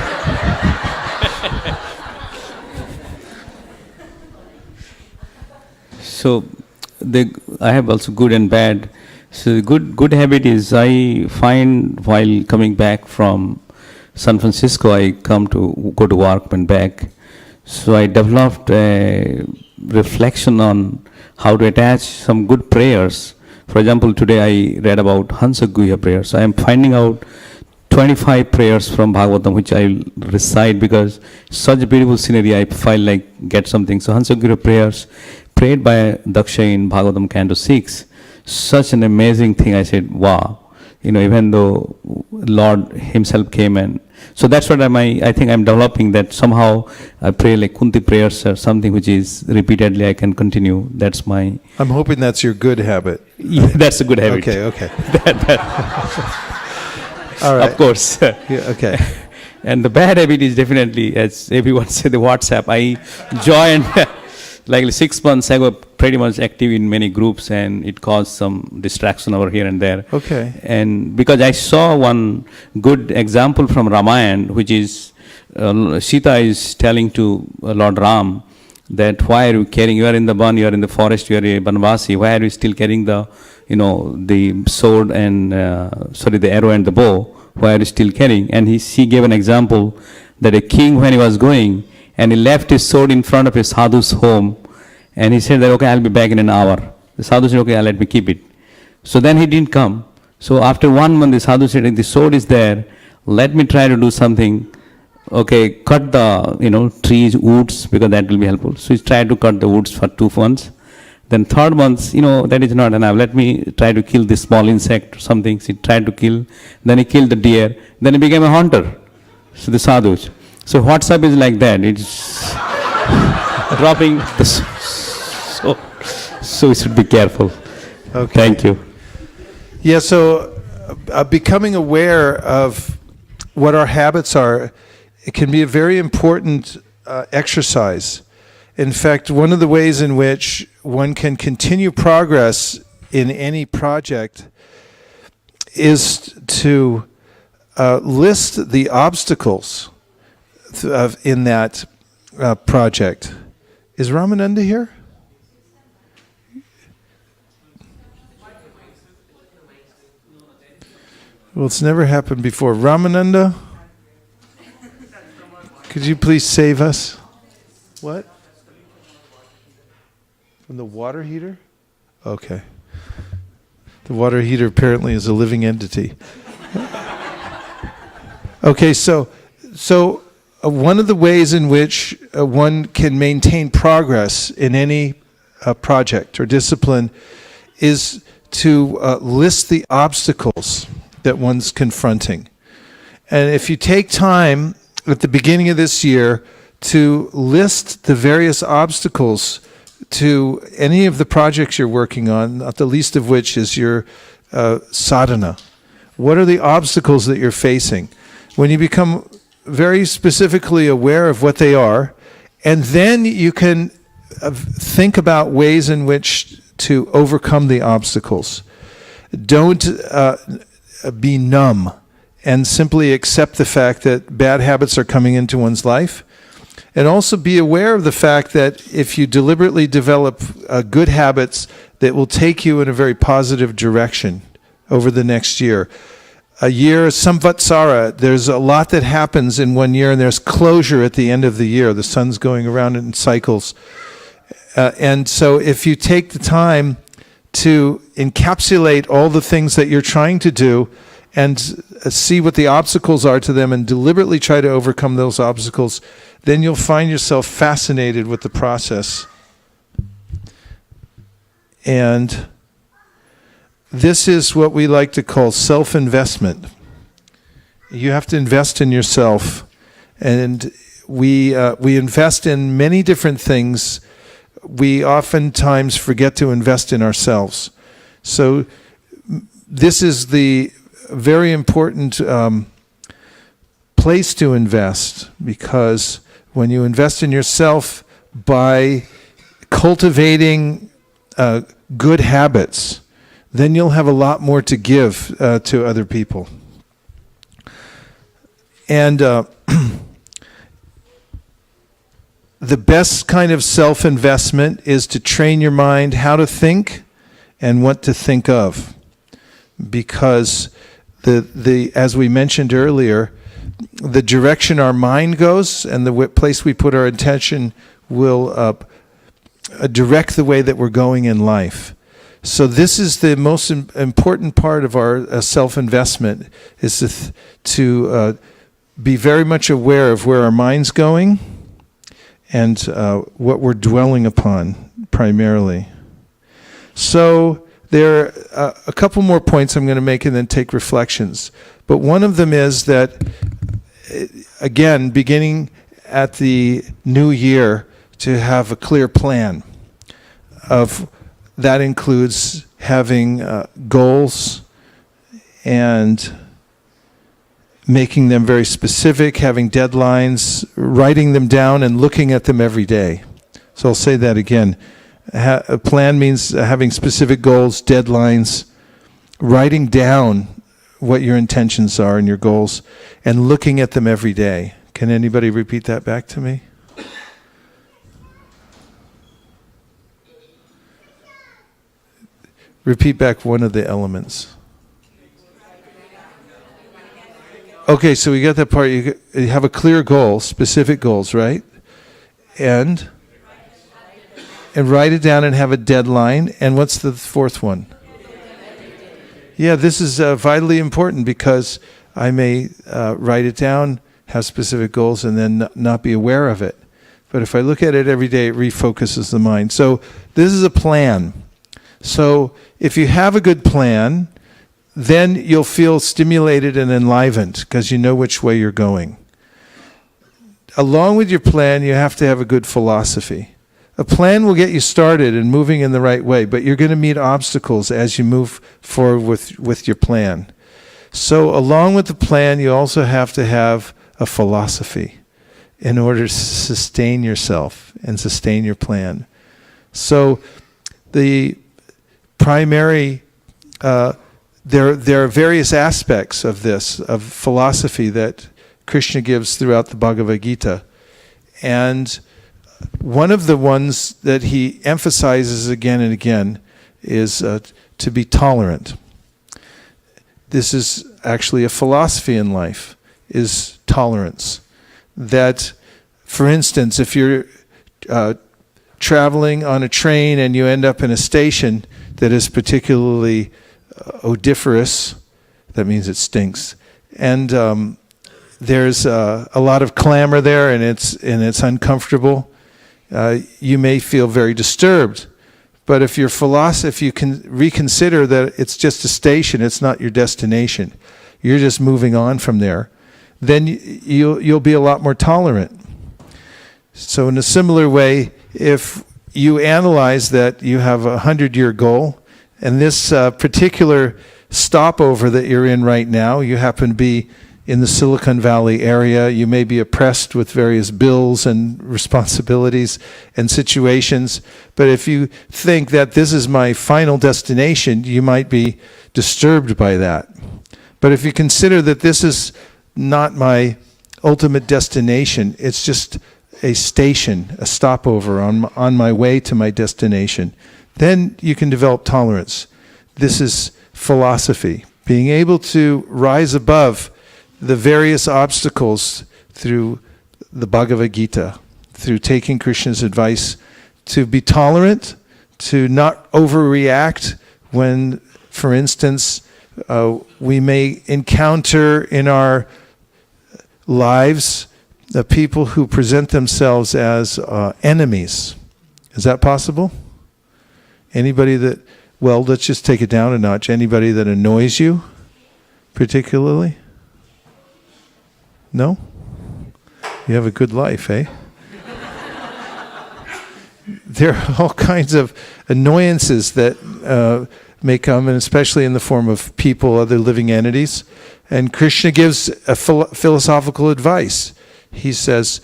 So I have also good and bad. So the good habit is I find while coming back from San Francisco, I go to work and back. So I developed a reflection on how to attach some good prayers. For example, today I read about Hansaguhya prayers. I am finding out 25 prayers from Bhagavatam which I recite because such a beautiful scenery, I feel like get something. So Hansaguhya prayers prayed by Daksha in Bhagavatam Canto 6. Such an amazing thing. I said, wow. Even though Lord himself came, and so that's what I think I'm developing, that somehow I pray like Kunti prayers or something which is repeatedly I can continue. That's my... I'm hoping that's your good habit. Yeah, that's a good habit. Okay. All right. Of course. Yeah, okay. And the bad habit is definitely, as everyone said, the WhatsApp. I joined like 6 months ago, pretty much active in many groups, and it caused some distraction over here and there. Okay. And because I saw one good example from Ramayana, which is Sita is telling to Lord Ram that why are you carrying, you are in the wan, you are in the forest, you are a Banvasi, why are you still carrying the sword and, the arrow and the bow, why are you still carrying? And he gave an example that a king, when he was going, and he left his sword in front of his sadhu's home, and he said that, okay, I'll be back in an hour. The sadhu said, okay, let me keep it. So then he didn't come. So after 1 month, the sadhu said, the sword is there, let me try to do something. Okay, cut the, trees, woods, because that will be helpful. So he tried to cut the woods for 2 months. Then 3rd month, that is not enough. Let me try to kill this small insect or something. So he tried to kill. Then he killed the deer. Then he became a hunter. So the sadhu. So WhatsApp is like that. It's dropping the so we should be careful. Okay. Thank you. Yeah, so becoming aware of what our habits are, it can be a very important exercise. In fact, one of the ways in which one can continue progress in any project is to list the obstacles in that project. Is Ramananda here? Well, it's never happened before. Ramananda, could you please save us? What? From the water heater? Okay. The water heater apparently is a living entity. Okay, so one of the ways in which one can maintain progress in any project or discipline is to list the obstacles that one's confronting. And if you take time at the beginning of this year to list the various obstacles to any of the projects you're working on, not the least of which is your sadhana. What are the obstacles that you're facing? When you become very specifically aware of what they are, and then you can think about ways in which to overcome the obstacles. Don't be numb and simply accept the fact that bad habits are coming into one's life. And also be aware of the fact that if you deliberately develop good habits that will take you in a very positive direction over the next year. A year, samvatsara, there's a lot that happens in 1 year, and there's closure at the end of the year. The sun's going around in cycles. And so if you take the time to encapsulate all the things that you're trying to do and see what the obstacles are to them and deliberately try to overcome those obstacles, then you'll find yourself fascinated with the process. And this is what we like to call self-investment. You have to invest in yourself. And we invest in many different things. We oftentimes forget to invest in ourselves. So this is the very important place to invest, because when you invest in yourself by cultivating good habits, then you'll have a lot more to give to other people. And the best kind of self-investment is to train your mind how to think and what to think of. Because as we mentioned earlier, the direction our mind goes and the place we put our attention will direct the way that we're going in life. So this is the most important part of our self-investment, is to be very much aware of where our mind's going and what we're dwelling upon primarily. So there are a couple more points I'm going to make and then take reflections. But one of them is that, again, beginning at the new year, to have a clear plan that includes having goals and making them very specific, having deadlines, writing them down and looking at them every day. So I'll say that again. A plan means having specific goals, deadlines, writing down what your intentions are and your goals, and looking at them every day. Can anybody repeat that back to me? Repeat back one of the elements. Okay, so we got that part. You have a clear goal, specific goals, right? And write it down and have a deadline. And what's the fourth one? Yeah, this is vitally important, because I may write it down, have specific goals, and then not be aware of it. But if I look at it every day, it refocuses the mind. So this is a plan. So if you have a good plan, then you'll feel stimulated and enlivened because you know which way you're going. Along with your plan, you have to have a good philosophy. A plan will get you started and moving in the right way, but you're going to meet obstacles as you move forward with your plan. So along with the plan, you also have to have a philosophy in order to sustain yourself and sustain your plan. So the primary, there are various aspects of this, of philosophy, that Krishna gives throughout the Bhagavad-gita. And one of the ones that he emphasizes again and again is to be tolerant. This is actually a philosophy in life, is tolerance. That, for instance, if you're traveling on a train and you end up in a station that is particularly odoriferous, that means it stinks, and there's a lot of clamor there, and it's uncomfortable. You may feel very disturbed. But if you can reconsider that it's just a station, it's not your destination, you're just moving on from there, then you'll be a lot more tolerant. So in a similar way, if you analyze that you have a 100-year goal, and this particular stopover that you're in right now, you happen to be in the Silicon Valley area, you may be oppressed with various bills and responsibilities and situations, but if you think that this is my final destination, you might be disturbed by that. But if you consider that this is not my ultimate destination, it's just a station, a stopover on my way to my destination, then you can develop tolerance. This is philosophy, being able to rise above the various obstacles through the Bhagavad-gita, through taking Krishna's advice, to be tolerant, to not overreact when, for instance, We may encounter in our lives the people who present themselves as enemies. Is that possible? Anybody that, well, let's just take it down a notch. Anybody that annoys you particularly? No? You have a good life, eh? There are all kinds of annoyances that may come, and especially in the form of people, other living entities. And Krishna gives a philosophical advice. He says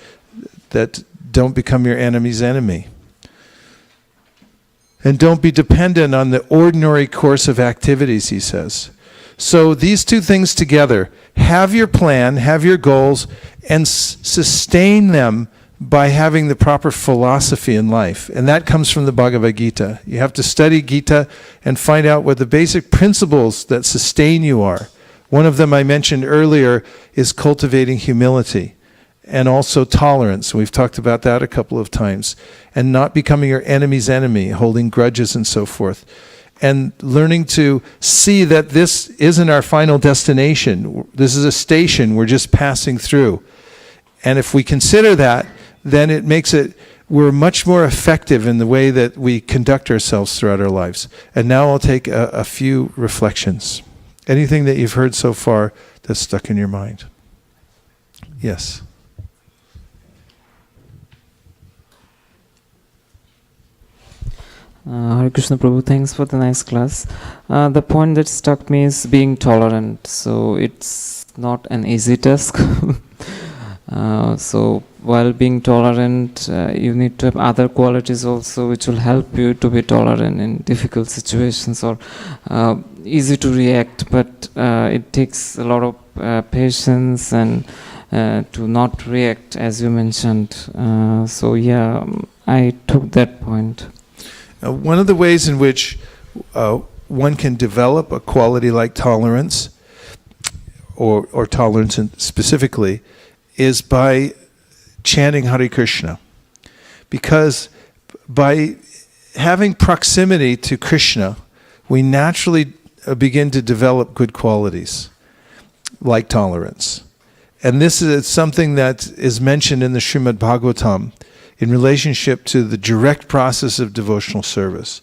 that don't become your enemy's enemy. And don't be dependent on the ordinary course of activities, he says. So these two things together, have your plan, have your goals, and sustain them by having the proper philosophy in life. And that comes from the Bhagavad-gita. You have to study Gita and find out what the basic principles that sustain you are. One of them I mentioned earlier is cultivating humility and also tolerance. We've talked about that a couple of times. And not becoming your enemy's enemy, holding grudges and so forth. And learning to see that this isn't our final destination. This is a station we're just passing through. And if we consider that, then it makes it, we're much more effective in the way that we conduct ourselves throughout our lives. And now I'll take a few reflections. Anything that you've heard so far that's stuck in your mind? Yes. Hare Krishna Prabhu, thanks for the nice class. The point that struck me is being tolerant. So it's not an easy task. So while being tolerant, you need to have other qualities also which will help you to be tolerant in difficult situations, or easy to react, but it takes a lot of patience and to not react, as you mentioned. So yeah, I took that point. One of the ways in which one can develop a quality like tolerance, or tolerance specifically, is by chanting Hare Krishna. Because by having proximity to Krishna, we naturally begin to develop good qualities, like tolerance. And this is something that is mentioned in the Srimad Bhagavatam in relationship to the direct process of devotional service.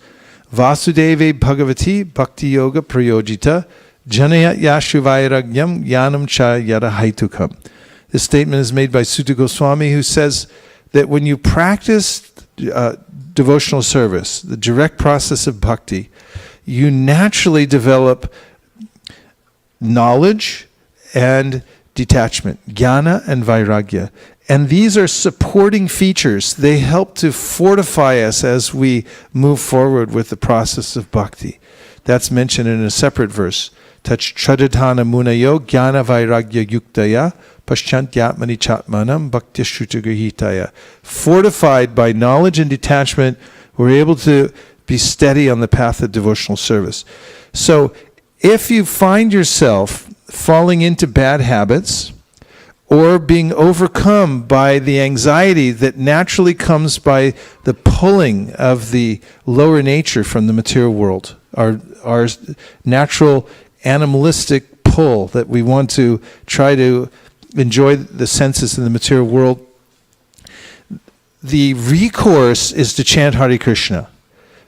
Vasudeve Bhagavati Bhakti Yoga Prayojita Janayat Yashu Vairagyam Yanam Cha Yada Haitukam. This statement is made by Sutta Goswami, who says that when you practice devotional service, the direct process of bhakti, you naturally develop knowledge and detachment, jnana and vairagya. And these are supporting features. They help to fortify us as we move forward with the process of bhakti. That's mentioned in a separate verse. Tach chadadhana munayo jnana vairagya yuktaya paschantyatmani chatmanam bhakti shrutagrihitaya. Fortified by knowledge and detachment, we're able to be steady on the path of devotional service. So if you find yourself falling into bad habits, or being overcome by the anxiety that naturally comes by the pulling of the lower nature from the material world, our natural animalistic pull that we want to try to enjoy the senses in the material world, the recourse is to chant Hare Krishna.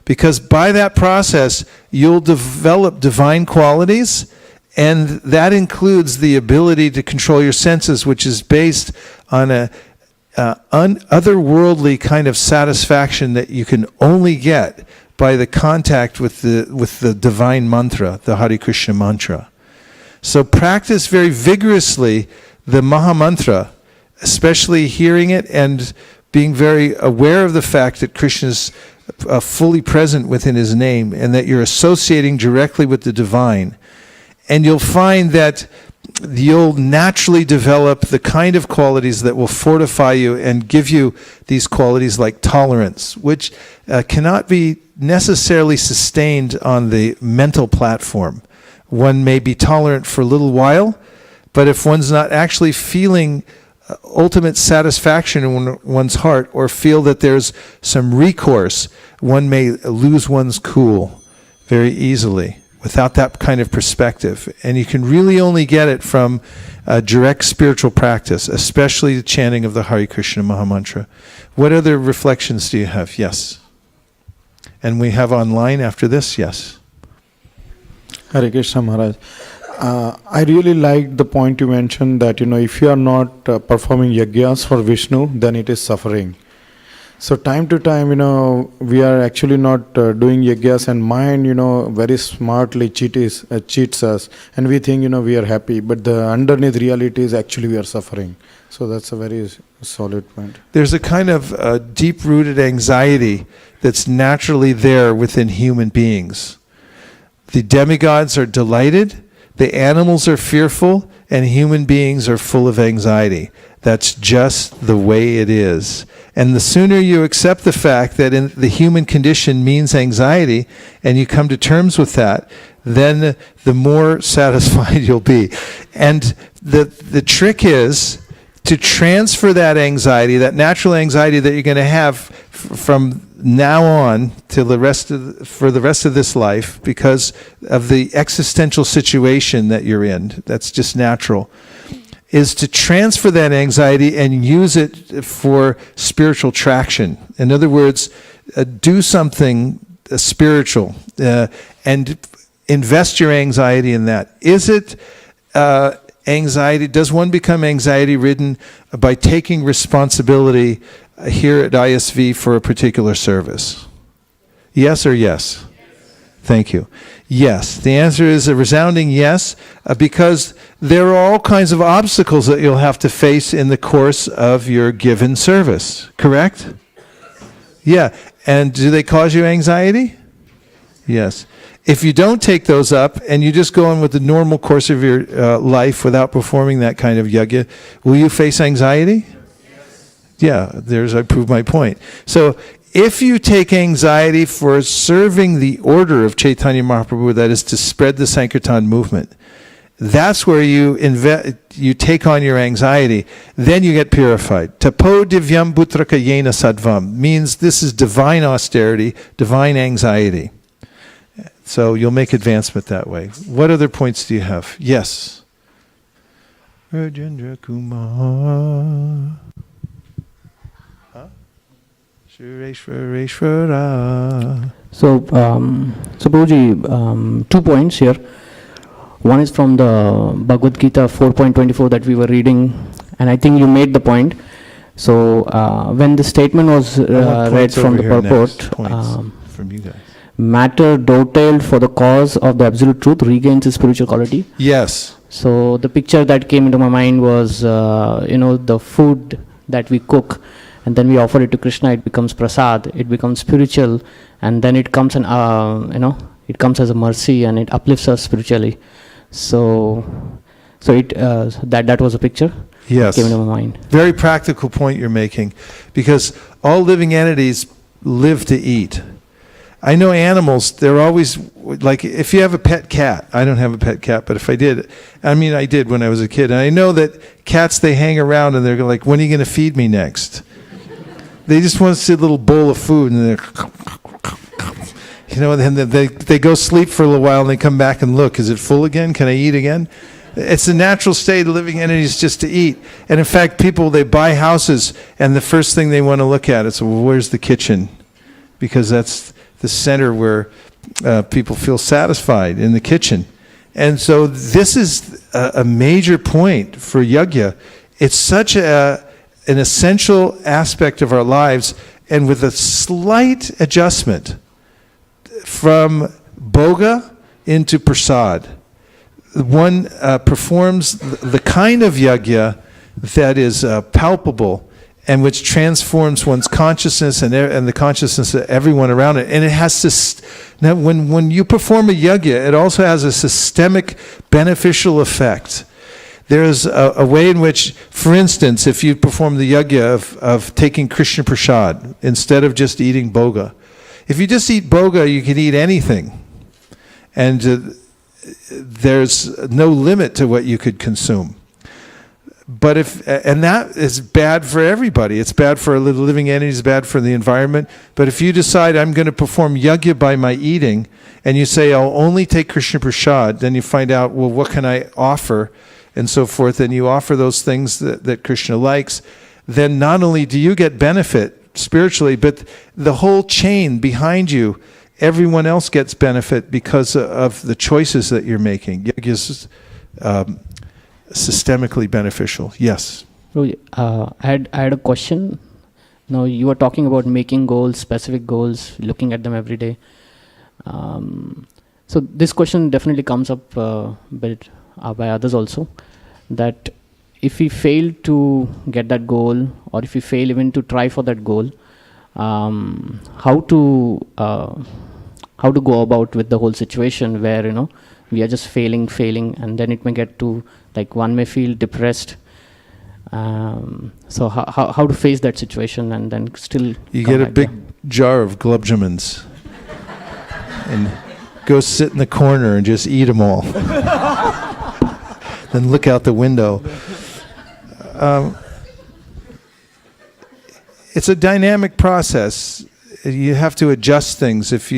Because by that process, you'll develop divine qualities, and that includes the ability to control your senses, which is based on a otherworldly kind of satisfaction that you can only get by the contact with the divine mantra, the Hare Krishna mantra. So practice very vigorously the Maha Mantra, especially hearing it and being very aware of the fact that Krishna is fully present within his name and that you're associating directly with the divine. And you'll find that you'll naturally develop the kind of qualities that will fortify you and give you these qualities like tolerance, which cannot be necessarily sustained on the mental platform. One may be tolerant for a little while, but if one's not actually feeling ultimate satisfaction in one's heart, or feel that there's some recourse, one may lose one's cool very easily without that kind of perspective. And you can really only get it from direct spiritual practice, especially the chanting of the Hare Krishna Mahamantra. What other reflections do you have? Yes. And we have online after this? Yes. Hare Krishna Maharaj. I really liked the point you mentioned that, if you are not performing yajnas for Vishnu, then it is suffering. So time to time, we are actually not doing yajnas, and mind, very smartly cheats us, and we think, we are happy, but the underneath reality is actually we are suffering. So that's a very solid point. There's a kind of deep-rooted anxiety that's naturally there within human beings. The demigods are delighted, the animals are fearful, and human beings are full of anxiety. That's just the way it is. And the sooner you accept the fact that the human condition means anxiety, and you come to terms with that, then the more satisfied you'll be. And the trick is to transfer that anxiety, that natural anxiety that you're going to have from now on to for the rest of this life, because of the existential situation that you're in. That's just natural. Is to transfer that anxiety and use it for spiritual traction. In other words, do something spiritual and invest your anxiety in that. Is it anxiety? Does one become anxiety-ridden by taking responsibility here at ISV for a particular service? Yes or yes? Thank you. Yes. The answer is a resounding yes, because there are all kinds of obstacles that you'll have to face in the course of your given service. Correct? Yeah. And do they cause you anxiety? Yes. If you don't take those up and you just go on with the normal course of your life without performing that kind of yajna, will you face anxiety? Yeah. I proved my point. So if you take anxiety for serving the order of Chaitanya Mahaprabhu, that is to spread the Sankirtan movement, that's where you take on your anxiety. Then you get purified. Tapo divyam putraka yena sadvam means this is divine austerity, divine anxiety. So you'll make advancement that way. What other points do you have? Yes. Rajendra Kumar. So, Prabhuji, 2 points here. One is from the Bhagavad-gita 4.24 that we were reading, and I think you made the point. So, when the statement was read from the purport, from you guys. Matter dovetailed for the cause of the absolute truth regains its spiritual quality. Yes. So, the picture that came into my mind was, the food that we cook, and then we offer it to Krishna, it becomes prasad, it becomes spiritual, and then it comes and it comes as a mercy and it uplifts us spiritually. So that was a picture. Yes. That came into my mind. Very practical point you're making, because all living entities live to eat. I know animals, they're always, like if you have a pet cat, I don't have a pet cat, but if I did, I did when I was a kid, and I know that cats, they hang around and they're like, when are you going to feed me next? They just want to see a little bowl of food, and then they go sleep for a little while, and they come back and look, is it full again? Can I eat again? It's the natural state of living entities just to eat. And in fact, people, they buy houses, and the first thing they want to look at is, well, where's the kitchen? Because that's the center where people feel satisfied, in the kitchen. And so this is a major point for yajna. It's such an essential aspect of our lives, and with a slight adjustment from bhoga into prasad, one performs the kind of yajna that is palpable and which transforms one's consciousness and the consciousness of everyone around it. And it has to, now when you perform a yajna, it also has a systemic beneficial effect. There's a way in which, for instance, if you perform the yajna of taking Krishna prasad instead of just eating bhoga, if you just eat bhoga, you can eat anything. And there's no limit to what you could consume. But and that is bad for everybody. It's bad for living entities, bad for the environment. But if you decide I'm going to perform yajna by my eating, and you say I'll only take Krishna prasad, then you find out, well, what can I offer, and so forth, and you offer those things that Krishna likes, then not only do you get benefit spiritually, but the whole chain behind you, everyone else gets benefit because of the choices that you're making. Yajna is systemically beneficial. Yes. I had a question. Now you were talking about making goals, specific goals, looking at them every day. So this question definitely comes up by others also, that if we fail to get that goal, or if we fail even to try for that goal, how to go about with the whole situation where we are just failing, and then it may get to, like, one may feel depressed. So how to face that situation and then still you get a big jar of gulab jamans and go sit in the corner and just eat them all. Then look out the window. It's a dynamic process. You have to adjust things. If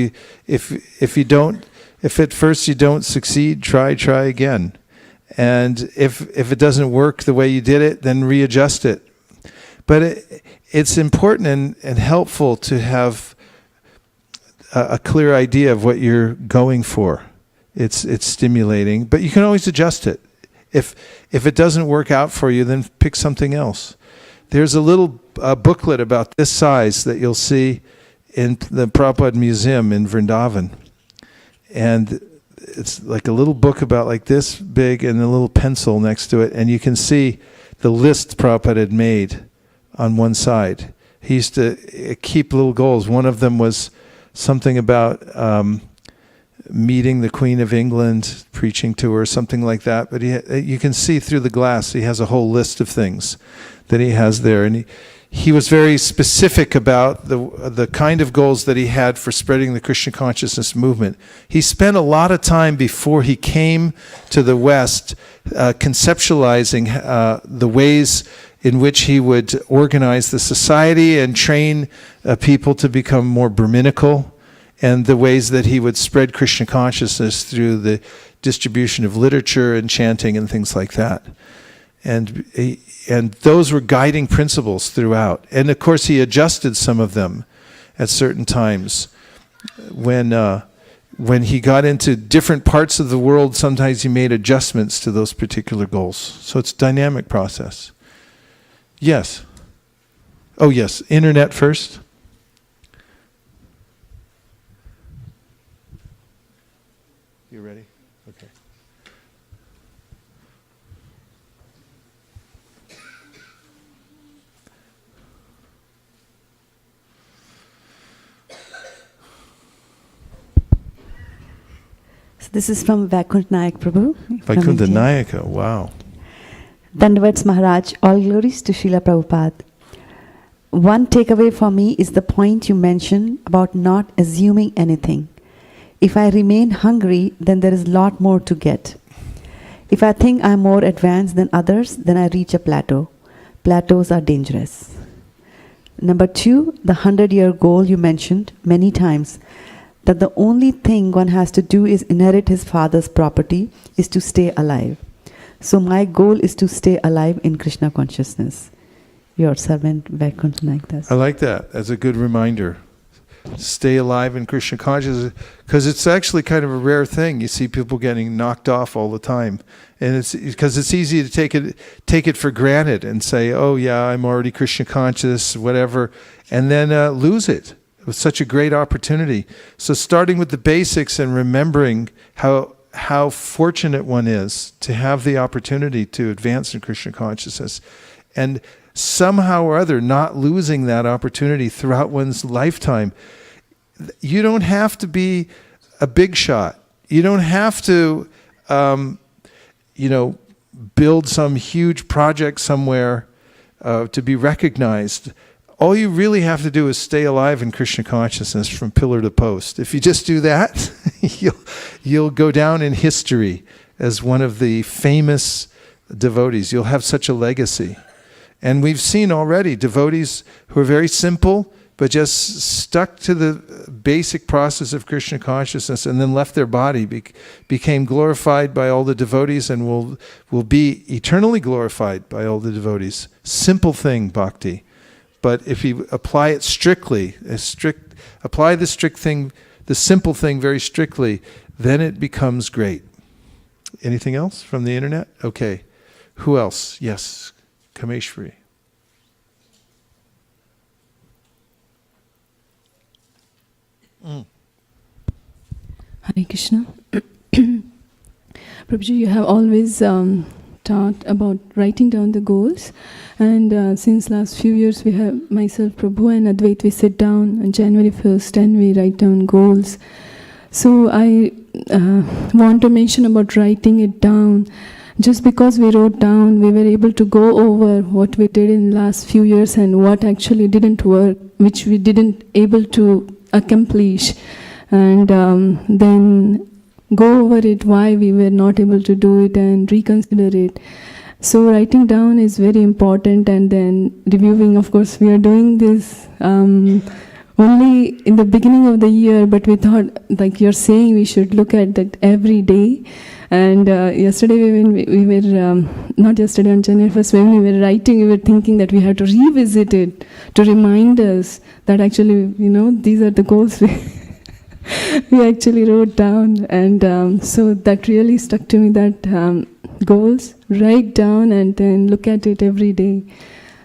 at first you don't succeed, try again. And if it doesn't work the way you did it, then readjust it. But it's important and helpful to have a clear idea of what you're going for. It's stimulating, but you can always adjust it. If it doesn't work out for you, then pick something else. There's a little booklet about this size that you'll see in the Prabhupada Museum in Vrindavan. And it's like a little book about like this big and a little pencil next to it. And you can see the list Prabhupada had made on one side. He used to keep little goals. One of them was something about meeting the Queen of England, preaching to her, something like that. But you can see through the glass, he has a whole list of things that he has there. And he was very specific about the kind of goals that he had for spreading the Krishna consciousness movement. He spent a lot of time before he came to the West conceptualizing the ways in which he would organize the society and train people to become more Brahminical, and the ways that he would spread Krishna consciousness through the distribution of literature and chanting and things like that. And those were guiding principles throughout. And of course he adjusted some of them at certain times. When he got into different parts of the world, sometimes he made adjustments to those particular goals. So it's a dynamic process. Yes. Oh yes, internet first. You ready? Okay. So this is from Vaikunt Nayak Prabhu. Vaikunt Nayaka, wow. Dandavats Maharaj, all glories to Srila Prabhupada. One takeaway for me is the point you mentioned about not assuming anything. If I remain hungry, then there is a lot more to get. If I think I'm more advanced than others, then I reach a plateau. Plateaus are dangerous. Number 2, the 100-year goal you mentioned many times, that the only thing one has to do is inherit his father's property, is to stay alive. So my goal is to stay alive in Krishna consciousness. Your servant Vaikunt Nayak Dasa. I like that as a good reminder. Stay alive in Krishna consciousness, because it's actually kind of a rare thing. You see people getting knocked off all the time, and it's because it's easy to take it for granted and say, "Oh yeah, I'm already Krishna conscious, whatever," and then lose it. It was such a great opportunity. So starting with the basics and remembering how fortunate one is to have the opportunity to advance in Krishna consciousness, and somehow or other not losing that opportunity throughout one's lifetime. You don't have to be a big shot. You don't have to, build some huge project somewhere to be recognized. All you really have to do is stay alive in Krishna consciousness from pillar to post. If you just do that, you'll go down in history as one of the famous devotees. You'll have such a legacy. And we've seen already devotees who are very simple, but just stuck to the basic process of Krishna consciousness and then left their body, became glorified by all the devotees, and will be eternally glorified by all the devotees. Simple thing, bhakti. But if you apply it strictly, apply the strict thing, the simple thing very strictly, then it becomes great. Anything else from the internet? Okay. Who else? Yes, Kameshwari. Hare Krishna. Prabhuji, you have always taught about writing down the goals, and since last few years we have myself, Prabhu and Advait, we sit down on January 1st and we write down goals. So I want to mention about writing it down. Just because we wrote down, we were able to go over what we did in the last few years and what actually didn't work, which we didn't able to accomplish, and then go over it, why we were not able to do it, and reconsider it. So writing down is very important, and then reviewing. Of course, we are doing this only in the beginning of the year, but we thought, like you're saying, we should look at that every day. And yesterday, when we were, not yesterday, on January 1st, when we were writing, we were thinking that we had to revisit it to remind us that actually, these are the goals we actually wrote down. And so that really stuck to me, that goals, write down and then look at it every day.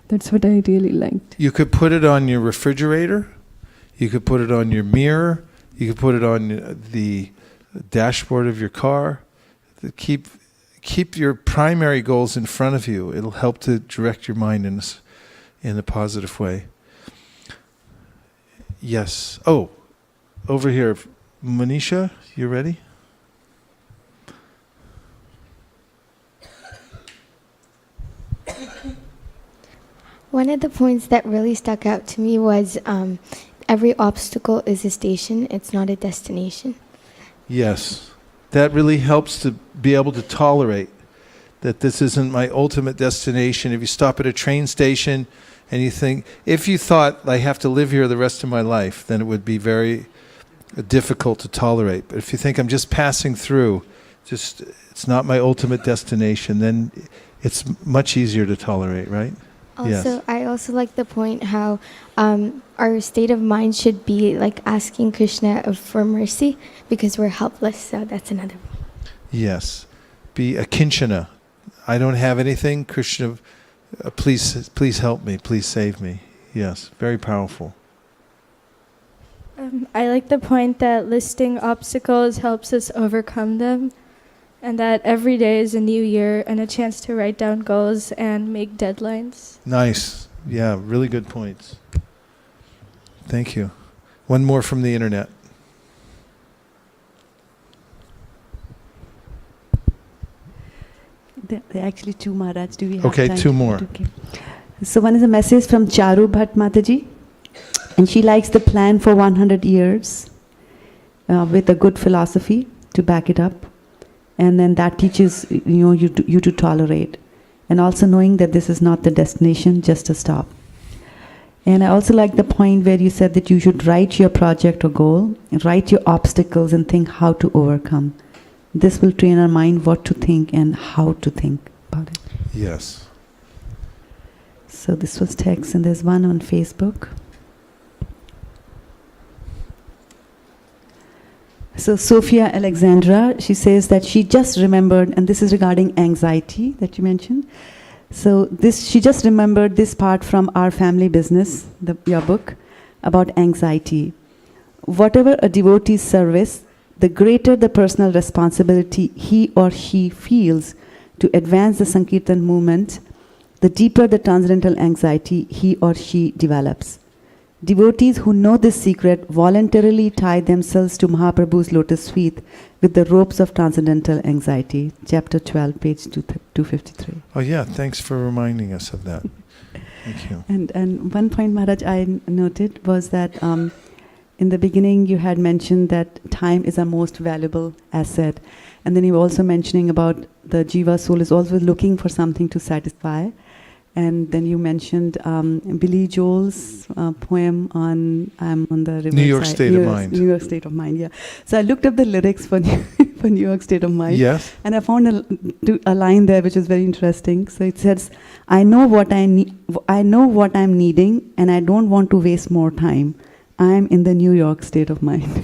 That's what I really liked. You could put it on your refrigerator. You could put it on your mirror. You could put it on the dashboard of your car. Keep your primary goals in front of you. It'll help to direct your mind in a positive way. Yes. Oh, over here. Manisha, you ready? One of the points that really stuck out to me was every obstacle is a station, it's not a destination. Yes. That really helps to be able to tolerate that this isn't my ultimate destination. If you stop at a train station and you think, if you thought I have to live here the rest of my life, then it would be very difficult to tolerate. But if you think I'm just passing through, it's not my ultimate destination, then it's much easier to tolerate, right? Also, yes. I also like the point how our state of mind should be like asking Krishna for mercy because we're helpless. So that's another one. Yes. Be a kinchana. I don't have anything. Krishna, please help me. Please save me. Yes. Very powerful. I like the point that listing obstacles helps us overcome them, and that every day is a new year and a chance to write down goals and make deadlines. Nice. Yeah, really good points. Thank you. One more from the internet. There are actually two, Maharaj. Do we have okay, time? Two more. Okay. So one is a message from Charu Bhatt Mataji. And she likes the plan for 100 years with a good philosophy to back it up. And then that teaches you to tolerate. And also knowing that this is not the destination, just a stop. And I also like the point where you said that you should write your project or goal, write your obstacles and think how to overcome. This will train our mind what to think and how to think about it. Yes. So this was text, and there's one on Facebook. So Sophia Alexandra, she says that she just remembered, and this is regarding anxiety that you mentioned. So she just remembered this part from Our Family Business, your book, about anxiety. Whatever a devotee's service, the greater the personal responsibility he or she feels to advance the Sankirtan movement, the deeper the transcendental anxiety he or she develops. Devotees who know this secret voluntarily tie themselves to Mahaprabhu's lotus feet with the ropes of transcendental anxiety. Chapter 12, page 253. Oh yeah, thanks for reminding us of that. Thank you. And one point, Maharaj, I noted was that in the beginning you had mentioned that time is our most valuable asset. And then you were also mentioning about the Jiva soul is always looking for something to satisfy. And then you mentioned Billy Joel's poem on I'm on the riverside. New York State of Mind. New York State of Mind, yeah. So I looked up the lyrics for for New York State of Mind. Yes. And I found a line there which is very interesting. So it says, I know what I need. I know what I'm needing, and I don't want to waste more time. I'm in the New York State of Mind.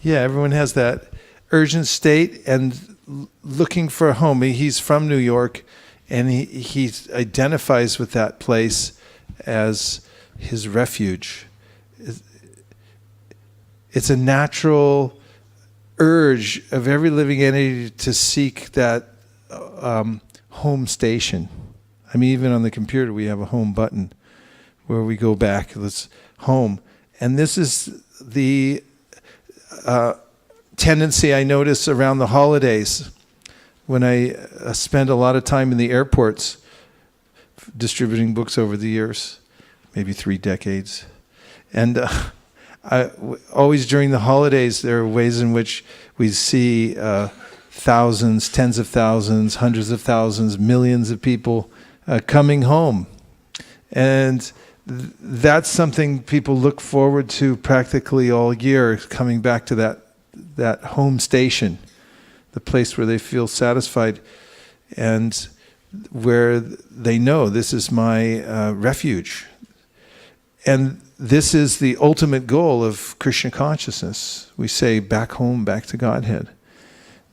Yeah, everyone has that urgent state and looking for a home. He's from New York, and he identifies with that place as his refuge. It's a natural urge of every living entity to seek that home station. I mean, even on the computer, we have a home button where we go back. Let's home. And this is the tendency I notice around the holidays when I spend a lot of time in the airports distributing books over the years, maybe 3 decades. And always during the holidays, there are ways in which we see thousands, tens of thousands, hundreds of thousands, millions of people coming home. And that's something people look forward to practically all year, coming back to that home station, the place where they feel satisfied and where they know this is my refuge. And this is the ultimate goal of Krishna consciousness. We say back home, back to Godhead.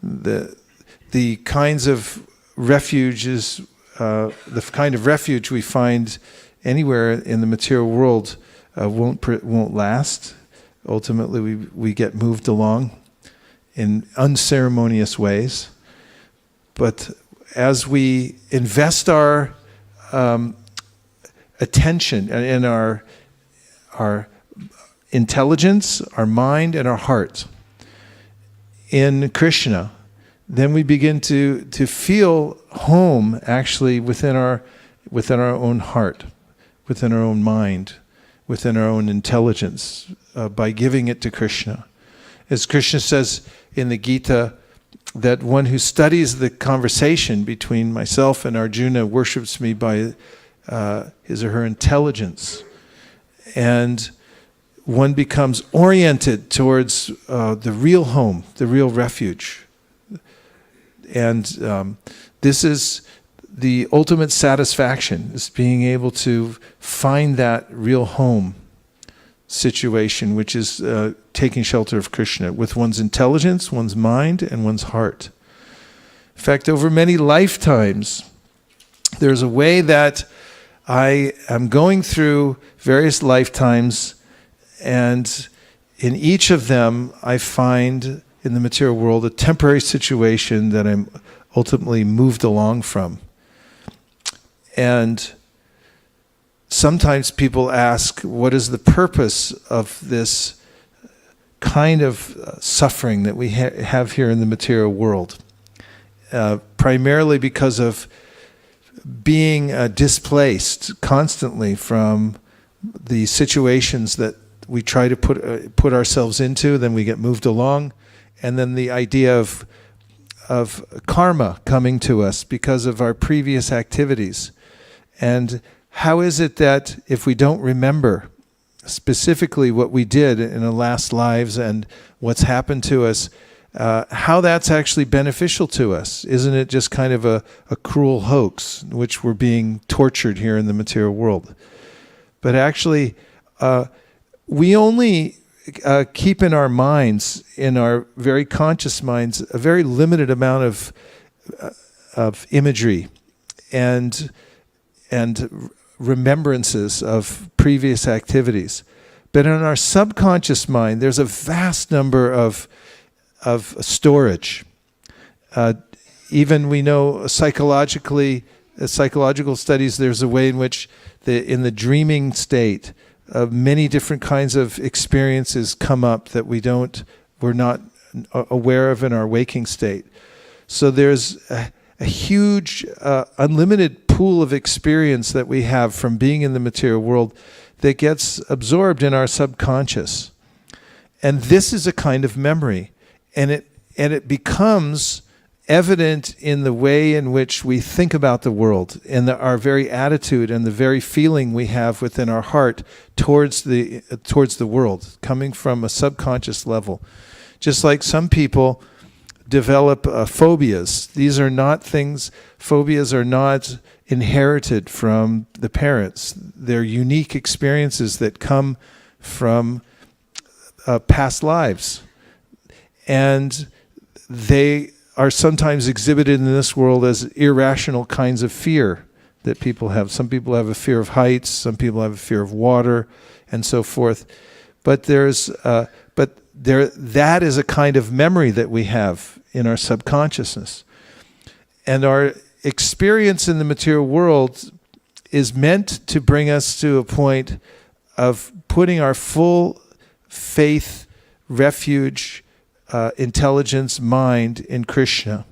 The kinds of refuges, the kind of refuge we find anywhere in the material world won't last. Ultimately, we get moved along in unceremonious ways. But as we invest our attention and our intelligence, our mind, and our heart in Krishna, then we begin to feel home actually within our own heart, within our own mind, within our own intelligence, by giving it to Krishna. As Krishna says in the Gita, that one who studies the conversation between myself and Arjuna worships me by his or her intelligence. And one becomes oriented towards the real home, the real refuge. And this is the ultimate satisfaction, is being able to find that real home situation, which is taking shelter of Krishna with one's intelligence, one's mind, and one's heart. In fact, over many lifetimes, there's a way that I am going through various lifetimes, and in each of them, I find in the material world a temporary situation that I'm ultimately moved along from. And sometimes people ask, what is the purpose of this kind of suffering that we have here in the material world? Primarily because of being displaced constantly from the situations that we try to put ourselves into, then we get moved along, and then the idea of karma coming to us because of our previous activities. And how is it that if we don't remember specifically what we did in our last lives and what's happened to us, how that's actually beneficial to us? Isn't it just kind of a cruel hoax in which we're being tortured here in the material world? But actually, we only keep in our minds, in our very conscious minds, a very limited amount of imagery and remembrances of previous activities. But in our subconscious mind, there's a vast number of storage. Even we know psychological studies, there's a way in which in the dreaming state, many different kinds of experiences come up that we're not aware of in our waking state. So there's a huge, unlimited pool pool of experience that we have from being in the material world that gets absorbed in our subconscious. And this is a kind of memory. And it becomes evident in the way in which we think about the world, in our very attitude and the very feeling we have within our heart towards the world, coming from a subconscious level. Just like some people develop phobias. Phobias are not inherited from the parents. They're unique experiences that come from past lives. And they are sometimes exhibited in this world as irrational kinds of fear that people have. Some people have a fear of heights, some people have a fear of water, and so forth. But that is a kind of memory that we have in our subconsciousness. And our experience in the material world is meant to bring us to a point of putting our full faith, refuge, intelligence, mind in Krishna,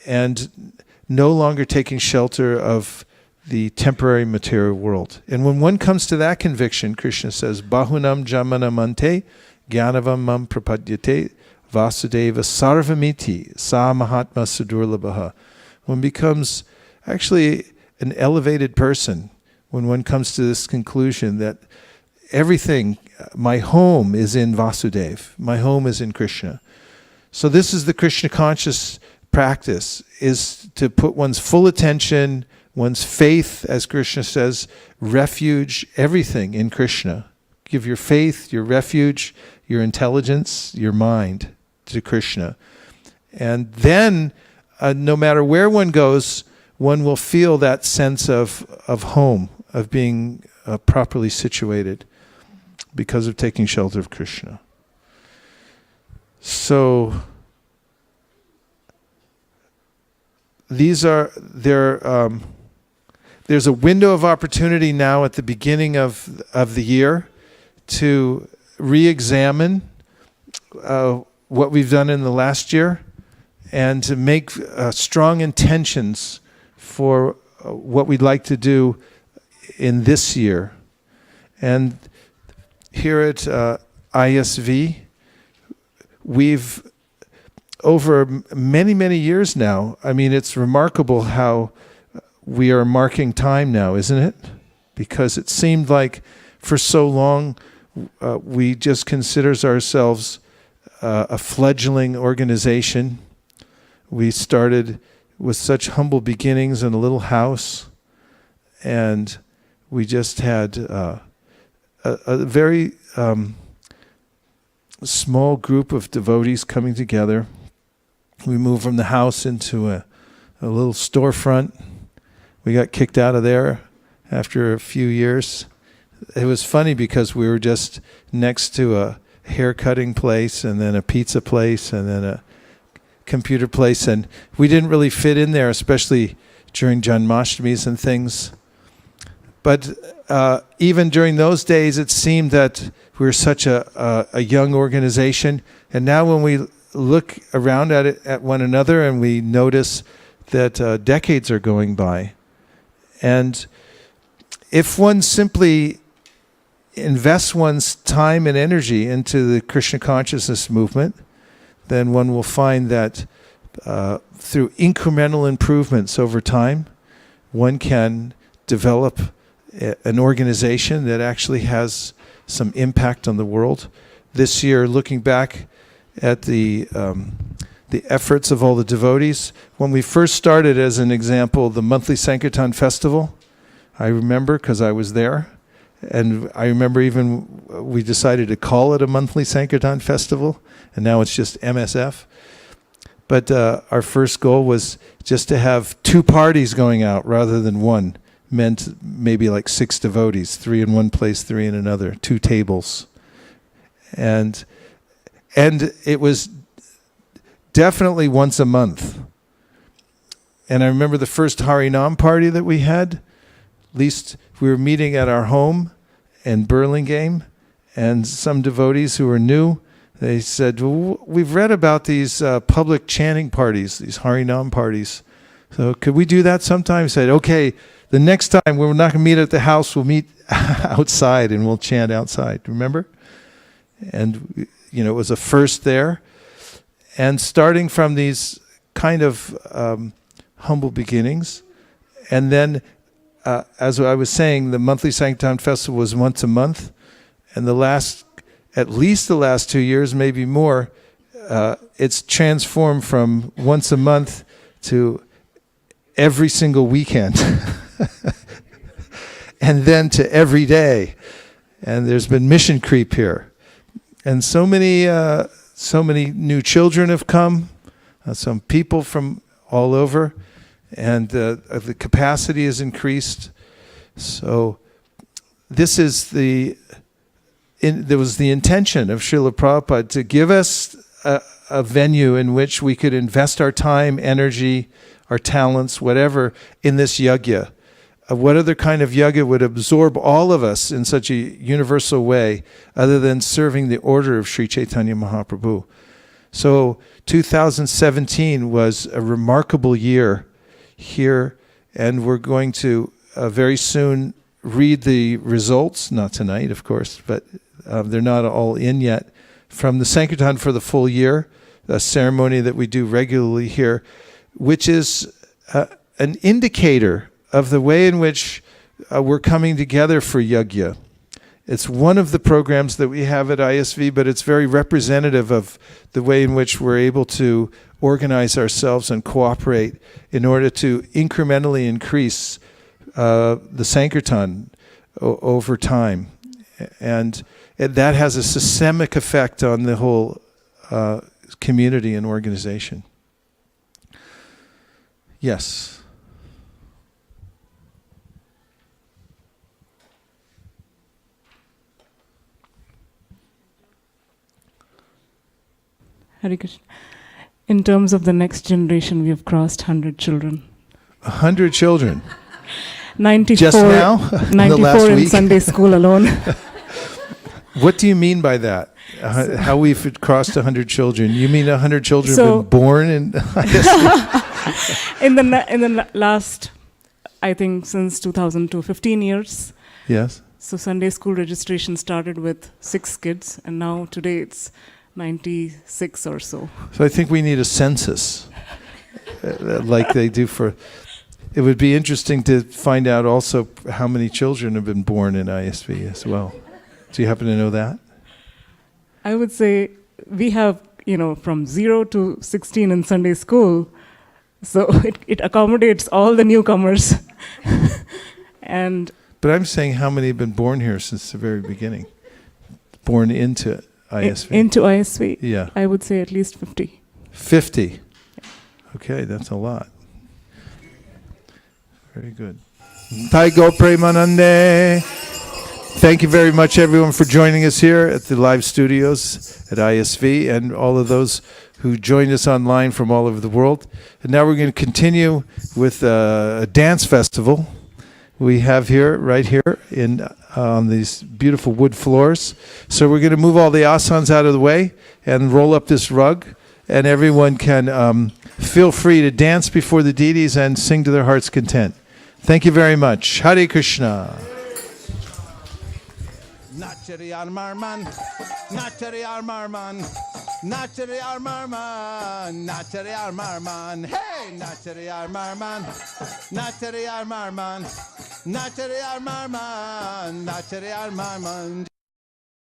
and no longer taking shelter of the temporary material world. And when one comes to that conviction, Krishna says, Bahunam jamanamante gyanavam mam prapadyate vasudeva sarvamiti sa mahatma sudurlabhaha. One becomes actually an elevated person when one comes to this conclusion that everything, my home is in Vasudev, my home is in Krishna. So this is the Krishna conscious practice, is to put one's full attention, one's faith, as Krishna says, refuge, everything in Krishna. Give your faith, your refuge, your intelligence, your mind to Krishna. And then, no matter where one goes, one will feel that sense of home, of being properly situated because of taking shelter of Krishna. So, there's a window of opportunity now at the beginning of the year to re-examine what we've done in the last year and to make strong intentions for what we'd like to do in this year. And here at ISV, we've, over many, many years now, I mean, it's remarkable how we are marking time now, isn't it? Because it seemed like for so long we just considered ourselves a fledgling organization. We started with such humble beginnings in a little house, and we just had a very small group of devotees coming together. We moved from the house into a little storefront. We got kicked out of there after a few years. It was funny because we were just next to a hair cutting place and then a pizza place and then a computer place, and we didn't really fit in there, especially during Janmashtamis and things. But even during those days, it seemed that we were such a young organization. And now when we look around at it, at one another, and we notice that decades are going by. And if one simply invests one's time and energy into the Krishna consciousness movement, then one will find that through incremental improvements over time, one can develop an organization that actually has some impact on the world. This year, looking back at the efforts of all the devotees, when we first started, as an example, the monthly Sankirtan festival, I remember because I was there, and I remember even we decided to call it a monthly Sankirtan festival, and now it's just MSF. But our first goal was just to have 2 parties going out rather than one. Meant maybe like 6 devotees, 3 in one place, 3 in another, 2 tables. And it was definitely once a month. And I remember the first Harinam party that we had, at least we were meeting at our home in Burlingame, and some devotees who were new, they said, well, we've read about these public chanting parties, these Harinam parties. So could we do that sometime? Say, okay, the next time we're not going to meet at the house, we'll meet outside and we'll chant outside. Remember? And, it was a first there. And starting from these kind of humble beginnings. And then, as I was saying, the monthly Sankirtan Festival was once a month. And at least the last 2 years, maybe more, it's transformed from once a month to every single weekend. And then to every day. And there's been mission creep here. And so many new children have come, some people from all over, and the capacity has increased. So this is there was the intention of Srila Prabhupada to give us a venue in which we could invest our time, energy, our talents, whatever, in this yajna. What other kind of yajna would absorb all of us in such a universal way other than serving the order of Sri Chaitanya Mahaprabhu? So 2017 was a remarkable year here, and we're going to very soon read the results, not tonight, of course, but they're not all in yet, from the Sankirtan for the full year, a ceremony that we do regularly here, which is an indicator of the way in which we're coming together for yajna. It's one of the programs that we have at ISV, but it's very representative of the way in which we're able to organize ourselves and cooperate in order to incrementally increase the Sankirtan over time. And that has a systemic effect on the whole community and organization. Yes. Hare Krishna. In terms of the next generation, we have crossed 100 children. 100 children? 94, just now? 94 in Sunday school alone. What do you mean by that? How we've crossed 100 children? You mean 100 children have been born in in the last, I think, since 2002, 15 years. Yes. So Sunday school registration started with 6 kids, and now today it's 96 or so. So I think we need a census, like they do for... It would be interesting to find out also how many children have been born in ISV as well. Do you happen to know that? I would say we have, from 0 to 16 in Sunday school, so it accommodates all the newcomers. But I'm saying how many have been born here since the very beginning? Born into ISV? Into ISV? Yeah. I would say at least 50. 50? Okay, that's a lot. Very good. Taigo Premanande. Thank you very much, everyone, for joining us here at the live studios at ISV, and all of those who joined us online from all over the world. And now we're going to continue with a dance festival we have here, right here, on these beautiful wood floors. So we're going to move all the asanas out of the way and roll up this rug, and everyone can feel free to dance before the deities and sing to their heart's content. Thank you very much. Hare Krishna. Nachari Armarman, Nachari Armarman, Nachari Armarman, Nachari Armarman, hey, Nachari Armarman, Nachari Armarman, Nachari Armarman, Nachari Armarman.